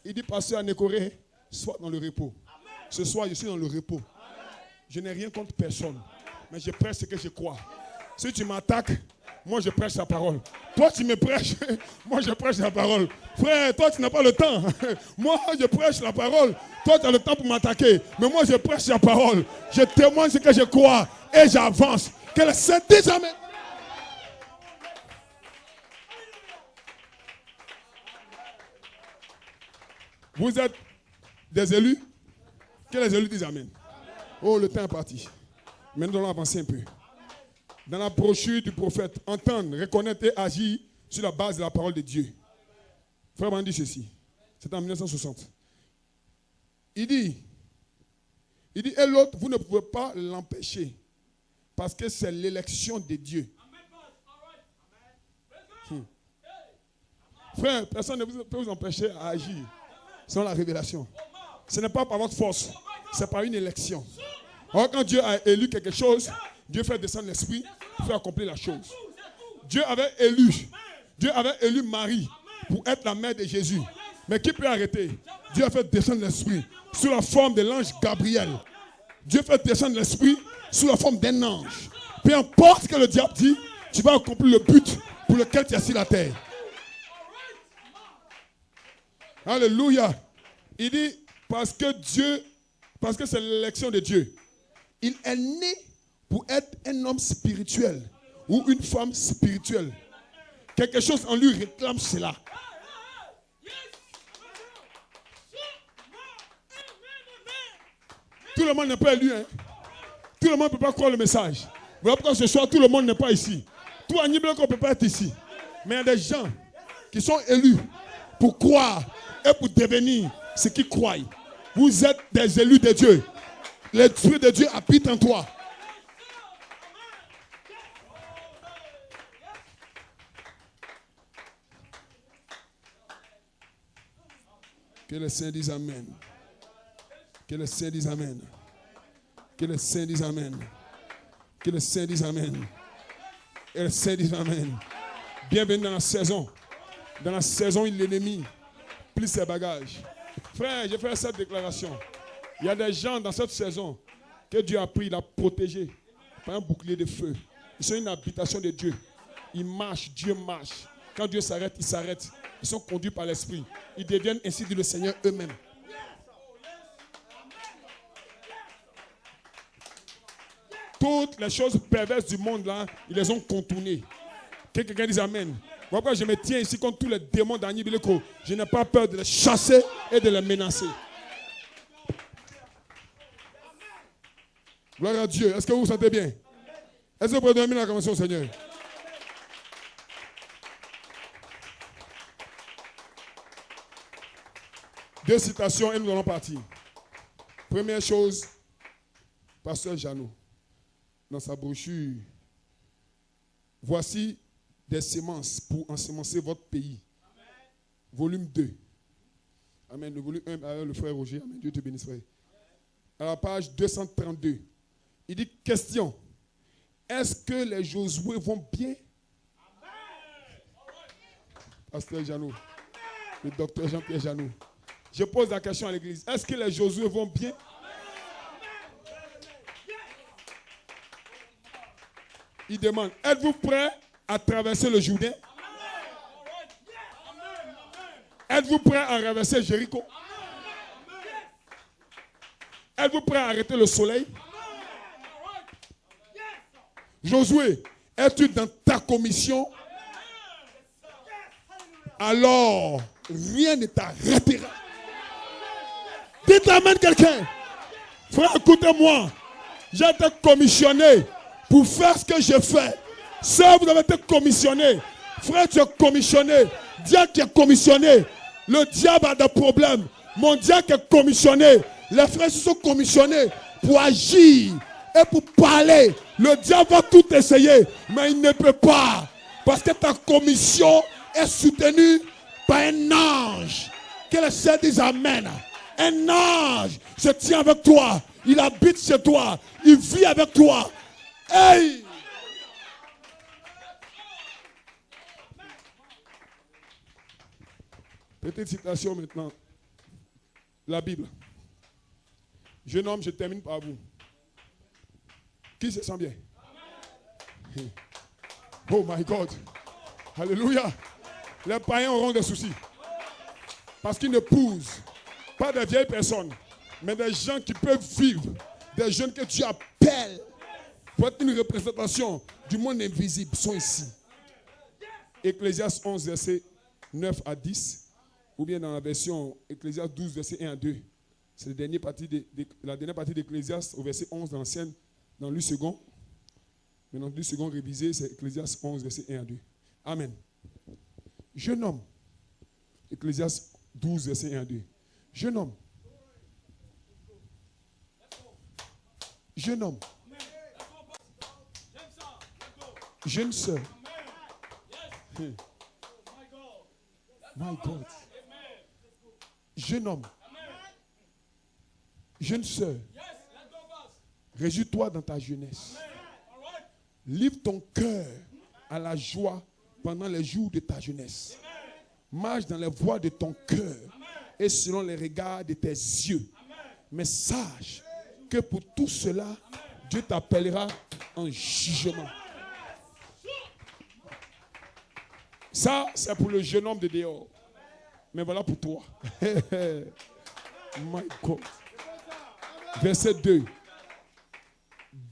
il dit pasteur à Nécoré, sois dans le repos. Ce soir, je suis dans le repos. Je n'ai rien contre personne. Mais je prêche ce que je crois. Si tu m'attaques, Moi, je prêche la parole. Toi, tu me prêches. Moi, je prêche la parole. Frère, toi, tu n'as pas le temps. Moi, je prêche la parole. Toi, tu as le temps pour m'attaquer. Mais moi, je prêche la parole. Je témoigne ce que je crois. Et j'avance. Que le Saint dise Amen. Vous êtes des élus? Que les élus disent Amen. Oh, le temps est parti. Maintenant, nous allons avancer un peu. Dans la brochure du prophète, entendre, reconnaître et agir sur la base de la parole de Dieu. Frère m'a dit ceci. C'était en 1960. Il dit, et l'autre, vous ne pouvez pas l'empêcher. Parce que c'est l'élection de Dieu. Frère, personne ne peut vous empêcher à agir selon la révélation. Ce n'est pas par votre force, c'est par une élection. Or, quand Dieu a élu quelque chose, Dieu fait descendre l'esprit pour faire accomplir la chose. Dieu avait élu Marie pour être la mère de Jésus. Mais qui peut arrêter? Dieu a fait descendre l'esprit sous la forme de l'ange Gabriel. Dieu fait descendre l'esprit sous la forme d'un ange. Peu importe ce que le diable dit, tu vas accomplir le but pour lequel tu as assis la terre. Alléluia. Il dit parce que c'est l'élection de Dieu. Il est né pour être un homme spirituel ou une femme spirituelle. Quelque chose en lui réclame cela. Tout le monde n'est pas élu. Hein? Tout le monde ne peut pas croire le message. Voilà pourquoi ce soir, tout le monde n'est pas ici. Tout à Nibelco ne peut pas être ici. Mais il y a des gens qui sont élus pour croire et pour devenir ce qu'ils croient. Vous êtes des élus de Dieu. L'Esprit de Dieu habite en toi. Que le Saint dise Amen. Que le Saint dise Amen. Que le Saint dise Amen. Que le Saint dise Amen. Et le Saint dise Amen. Bienvenue dans la saison. Dans la saison où l'ennemi plie ses bagages. Frère, j'ai fait cette déclaration. Il y a des gens dans cette saison que Dieu a pris, il a protégé par un bouclier de feu. Ils sont une habitation de Dieu. Ils marchent, Dieu marche. Quand Dieu s'arrête, il s'arrête. Ils sont conduits par l'Esprit. Ils deviennent ainsi dit le Seigneur eux-mêmes. Toutes les choses perverses du monde là, ils les ont contournées. Que quelqu'un dise Amen. Pourquoi je me tiens ici contre tous les démons d'Annie Bileko. Je n'ai pas peur de les chasser et de les menacer. Gloire à Dieu. Est-ce que vous vous sentez bien? Est-ce que vous pouvez donner la convention au Seigneur? Deux citations et nous allons partir. Première chose, Pasteur Jeannot, dans sa brochure, voici des semences pour ensemencer votre pays. Amen. Volume 2. Amen. Le volume 1 avec le frère Roger. Amen. Dieu te bénisse, frère. À la page 232. Il dit, question. Est-ce que les Josué vont bien? Amen. Pasteur Jeannot. Le docteur Jean-Pierre Jeannot. Je pose la question à l'église. Est-ce que les Josué vont bien? Il demande, êtes-vous prêts à traverser le Jourdain? Êtes-vous prêts à traverser Jéricho? Êtes-vous prêts à arrêter le soleil? Josué, es-tu dans ta commission? Alors, rien ne t'arrêtera. Dites Amen quelqu'un. Frère, écoutez-moi. J'ai été commissionné pour faire ce que je fais. Sœur, vous avez été commissionné. Frère, tu es commissionné. Diable, tu es commissionné. Le diable a des problèmes. Mon diable est commissionné. Les frères se sont commissionnés pour agir et pour parler. Le diable va tout essayer, mais il ne peut pas. Parce que ta commission est soutenue par un ange. Que le Seigneur dise Amen. Un ange se tient avec toi. Il habite chez toi. Il vit avec toi. Hey! Petite citation maintenant. La Bible. Jeune homme, je termine par vous. Qui se sent bien? Oh my God. Alléluia. Les païens auront des soucis. Parce qu'ils n'épousent pas des vieilles personnes, mais des gens qui peuvent vivre, des jeunes que tu appelles pour être une représentation du monde invisible sont ici. Ecclésiaste 11, verset 9 à 10, ou bien dans la version Ecclésiaste 12, verset 1 à 2. C'est la dernière partie d'Ecclésiaste au verset 11 dans l'ancienne, dans le second. Mais dans le second révisé, c'est Ecclésiaste 11, verset 1 à 2. Amen. Jeune homme, Ecclésiaste 12, verset 1 à 2. Jeune homme, jeune homme, jeune sœur, my God, jeune homme, jeune sœur, réjouis-toi dans ta jeunesse. Livre ton cœur à la joie pendant les jours de ta jeunesse. Marche dans les voies de ton cœur et selon les regards de tes yeux. Mais sache que pour tout cela, Dieu t'appellera en jugement. Ça, c'est pour le jeune homme de dehors. Mais voilà pour toi. My God. Verset 2.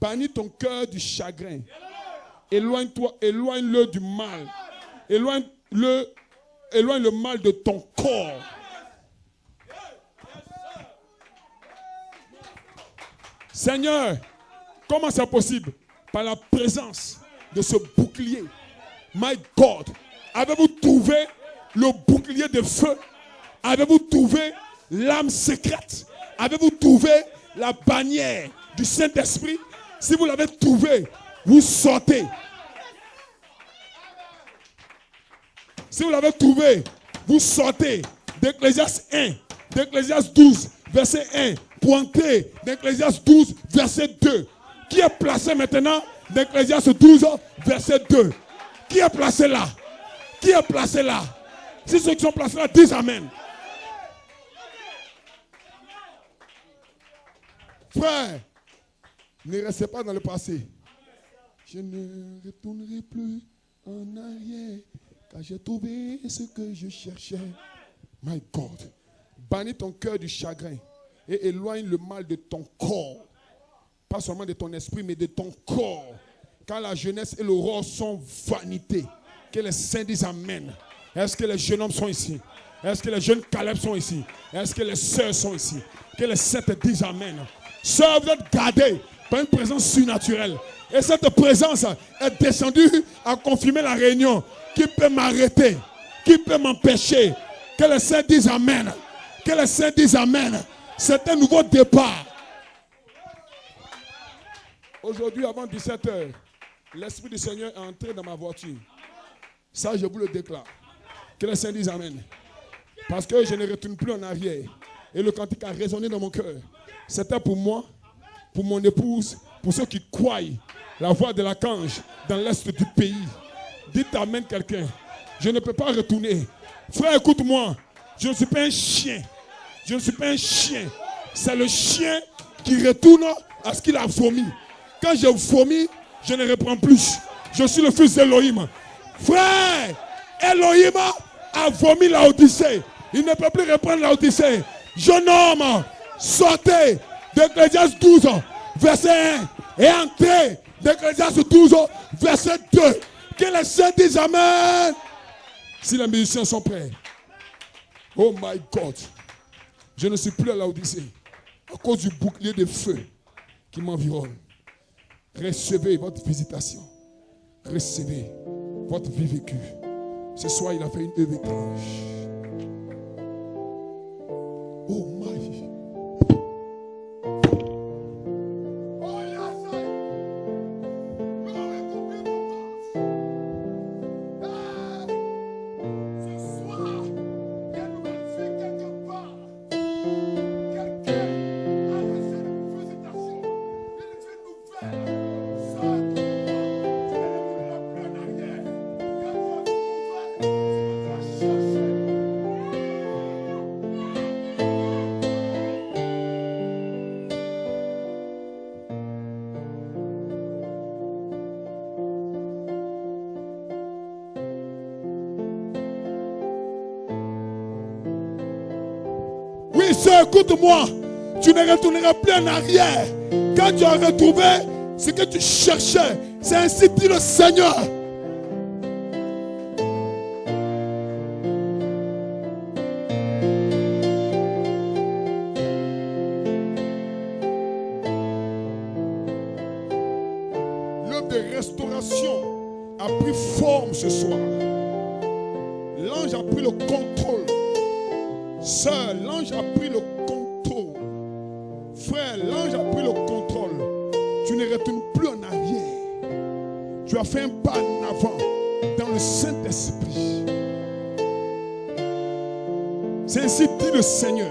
Bannis ton cœur du chagrin. Éloigne-le du mal. Éloigne le mal de ton corps. Seigneur, comment c'est possible? Par la présence de ce bouclier. My God, avez-vous trouvé le bouclier de feu? Avez-vous trouvé l'âme secrète? Avez-vous trouvé la bannière du Saint-Esprit? Si vous l'avez trouvé, vous sortez. Si vous l'avez trouvé, vous sortez d'Ecclésiaste 1, d'Ecclésiaste 12, verset 1, pointé d'Ecclésiaste 12, verset 2. Qui est placé maintenant d'Ecclésiaste 12, verset 2? Qui est placé là? Qui est placé là? Si ceux qui sont placés là disent Amen. Frère, ne restez pas dans le passé. Je ne retournerai plus en arrière, car j'ai trouvé ce que je cherchais. My God, bannis ton cœur du chagrin et éloigne le mal de ton corps. Pas seulement de ton esprit, mais de ton corps. Car la jeunesse et l'aurore sont vanité. Que les saints disent Amen. Est-ce que les jeunes hommes sont ici? Est-ce que les jeunes Caleb sont ici? Est-ce que les sœurs sont ici? Que les saints disent Amen. Sœurs, vous êtes gardés par une présence surnaturelle. Et cette présence est descendue à confirmer la réunion. Qui peut m'arrêter? Qui peut m'empêcher? Que les saints disent Amen. Que les saints disent Amen. C'est un nouveau départ. Aujourd'hui, avant 17h, l'Esprit du Seigneur est entré dans ma voiture. Ça, je vous le déclare. Que les saints disent Amen. Parce que je ne retourne plus en arrière. Et le cantique a résonné dans mon cœur. C'était pour moi, pour mon épouse, pour ceux qui croient la voix de l'archange dans l'est du pays. Dites Amen quelqu'un. Je ne peux pas retourner. Frère, écoute-moi. Je ne suis pas un chien. Je ne suis pas un chien. C'est le chien qui retourne à ce qu'il a vomi. Quand je vomis, je ne reprends plus. Je suis le fils d'Élohim. Frère, Élohim a vomi la Odyssée. Il ne peut plus reprendre la Odyssée. Jeune homme, sortez d'Ecclésiaste 12, verset 1 et entrez d'Ecclésiaste 12, verset 2. Que les saints disent Amen. Si les musiciens sont prêts. Oh my God. Je ne suis plus à la Odyssée à cause du bouclier de feu qui m'environne. Recevez votre visitation. Recevez votre vie vécue. Ce soir, il a fait une œuvre étrange. Oh my. Sœur, écoute-moi. Tu ne retourneras plus en arrière. Quand tu as retrouvé ce que tu cherchais, c'est ainsi dit le Seigneur. L'œuvre de restauration a pris forme ce soir. L'ange a pris le contrôle. Sœur, l'ange a pris le contrôle. Frère, l'ange a pris le contrôle. Tu ne retournes plus en arrière. Tu as fait un pas en avant dans le Saint-Esprit. C'est ainsi dit le Seigneur.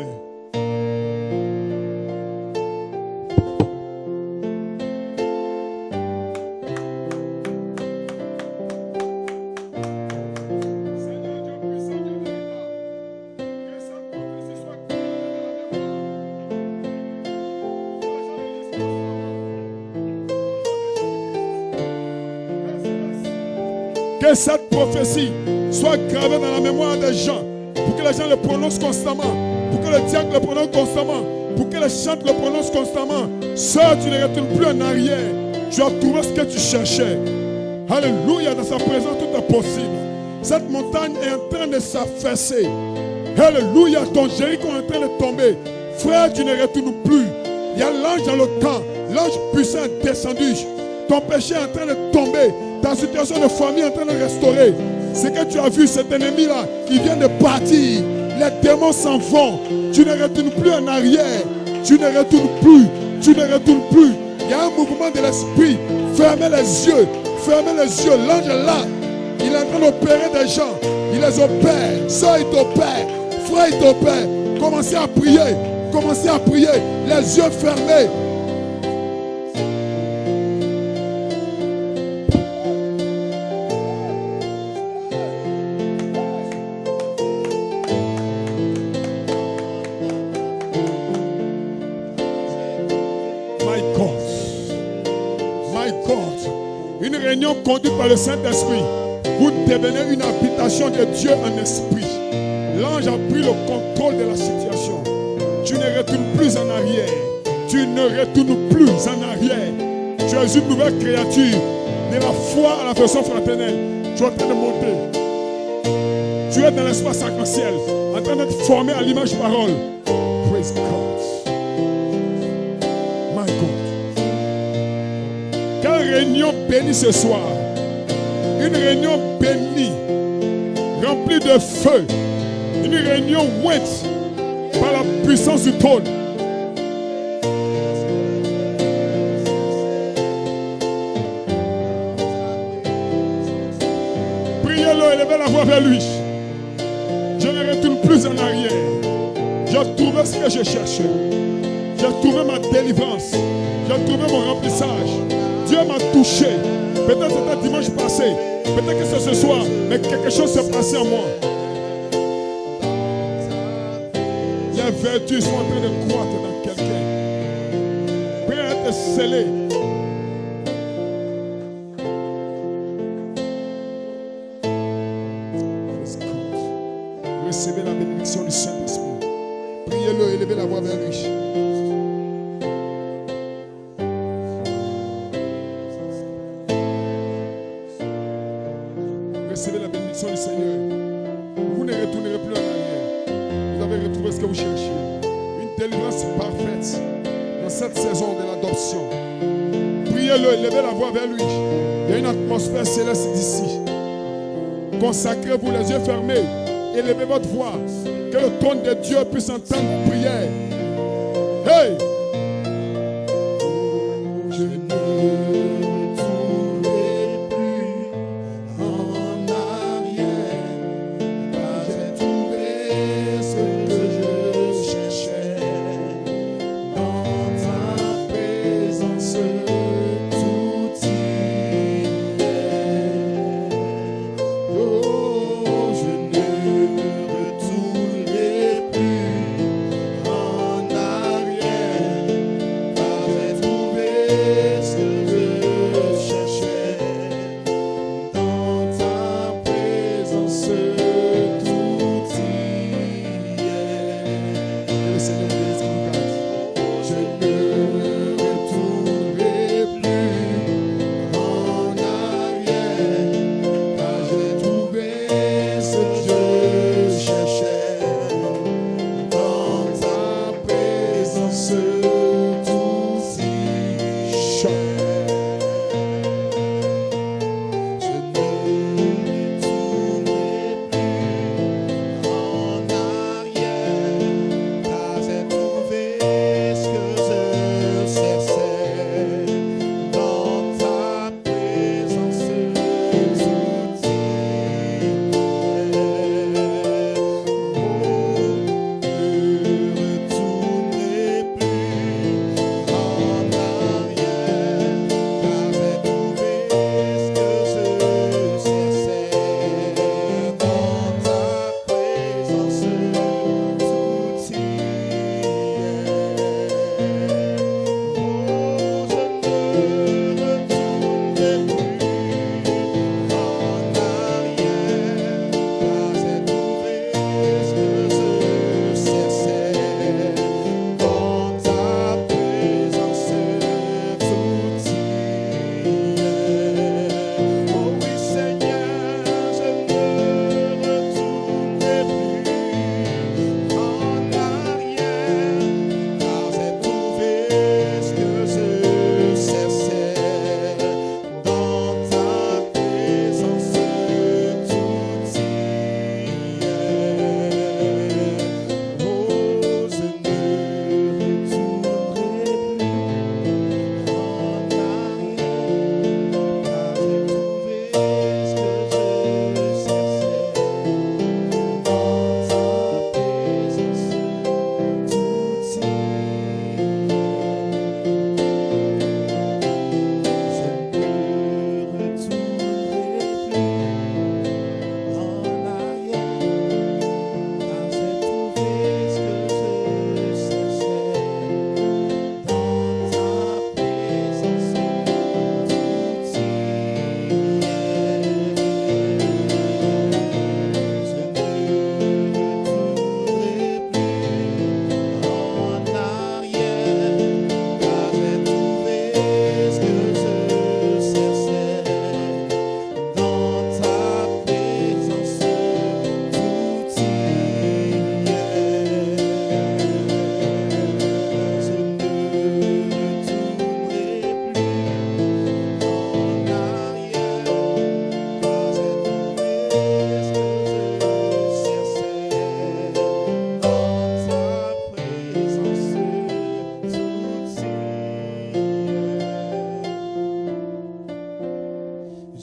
Que cette prophétie soit gravée dans la mémoire des gens, pour que les gens le prononcent constamment, pour que le diable le prononce constamment, pour que les chantres le prononcent constamment. Sœur, tu ne retournes plus en arrière. Tu as trouvé ce que tu cherchais. Alléluia, dans sa présence, tout est possible. Cette montagne est en train de s'affaisser. Alléluia, ton Jéricho est en train de tomber. Frère, tu ne retournes plus. Il y a l'ange dans le camp. L'ange puissant est descendu. Ton péché est en train de tomber. Ta situation de famille est en train de restaurer. Ce que tu as vu, cet ennemi-là, il vient de partir. Les démons s'en vont. Tu ne retournes plus en arrière. Tu ne retournes plus. Tu ne retournes plus. Il y a un mouvement de l'esprit. Fermez les yeux. Fermez les yeux. L'ange est là. Il est en train d'opérer des gens. Il les opère. Soeur, il t'opère. Frère, il t'opère. Commencez à prier. Commencez à prier. Les yeux fermés. Une réunion conduite par le Saint-Esprit. Vous devenez une habitation de Dieu en esprit. L'ange a pris le contrôle de la situation. Tu ne retournes plus en arrière. Tu ne retournes plus en arrière. Tu es une nouvelle créature. De la foi à la façon fraternelle. Tu es en train de monter. Tu es dans l'espace arc-en-ciel. En train d'être formé à l'image parole. Praise God. My God. Quelle réunion bénie ce soir. Une réunion bénie, remplie de feu. Une réunion ouette par la puissance du trône. Priez-le, élevez la voix vers lui. Je ne retourne plus en arrière. J'ai trouvé ce que je cherchais. J'ai trouvé ma délivrance. J'ai trouvé mon remplissage. Dieu m'a touché. Peut-être c'était dimanche passé. Peut-être que c'est ce soir. Mais quelque chose s'est passé en moi. Les vertus sont en train de croître dans quelqu'un. Prêt à être scellé. Recevez la bénédiction du Saint-Esprit. Priez-le, élevez la voix vers lui. Recevez la bénédiction du Seigneur. Vous ne retournerez plus en arrière. Vous avez retrouvé ce que vous cherchiez. Une délivrance parfaite dans cette saison de l'adoption. Priez-le, élevez la voix vers lui. Il y a une atmosphère céleste d'ici. Consacrez-vous les yeux fermés. Élevez votre voix. Que le trône de Dieu puisse entendre vos prières. Hey! Je ne retournerai plus en arrière, car j'ai trouvé ce que je cherchais. Dans ta présence, tout y est. Oh, je ne retournerai plus en Seigneur nous bénisse, qui nous garde. Je ne retournerai plus en arrière, car j'ai trouvé ce que je cherchais. Dans ta présence, tout s'y cher.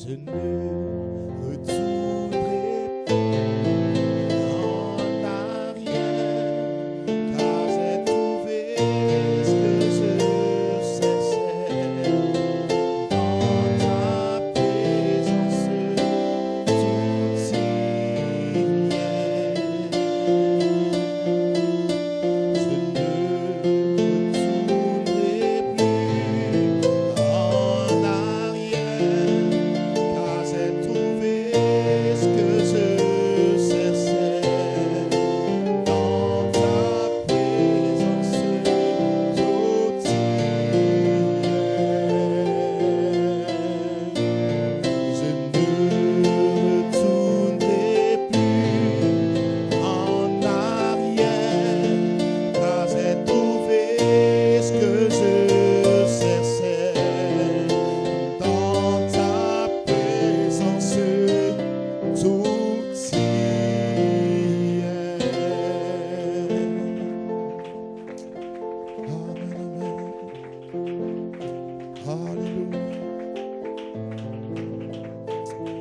Je ne retournerai plus en arrière, car j'ai trouvé ce que je cherchais. Dans ta présence, tout y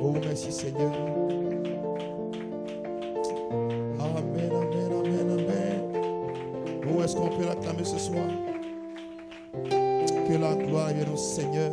Oh, merci Seigneur. Amen, amen, amen, amen. Oh, est-ce qu'on peut l'acclamer ce soir? Que la gloire vienne au Seigneur.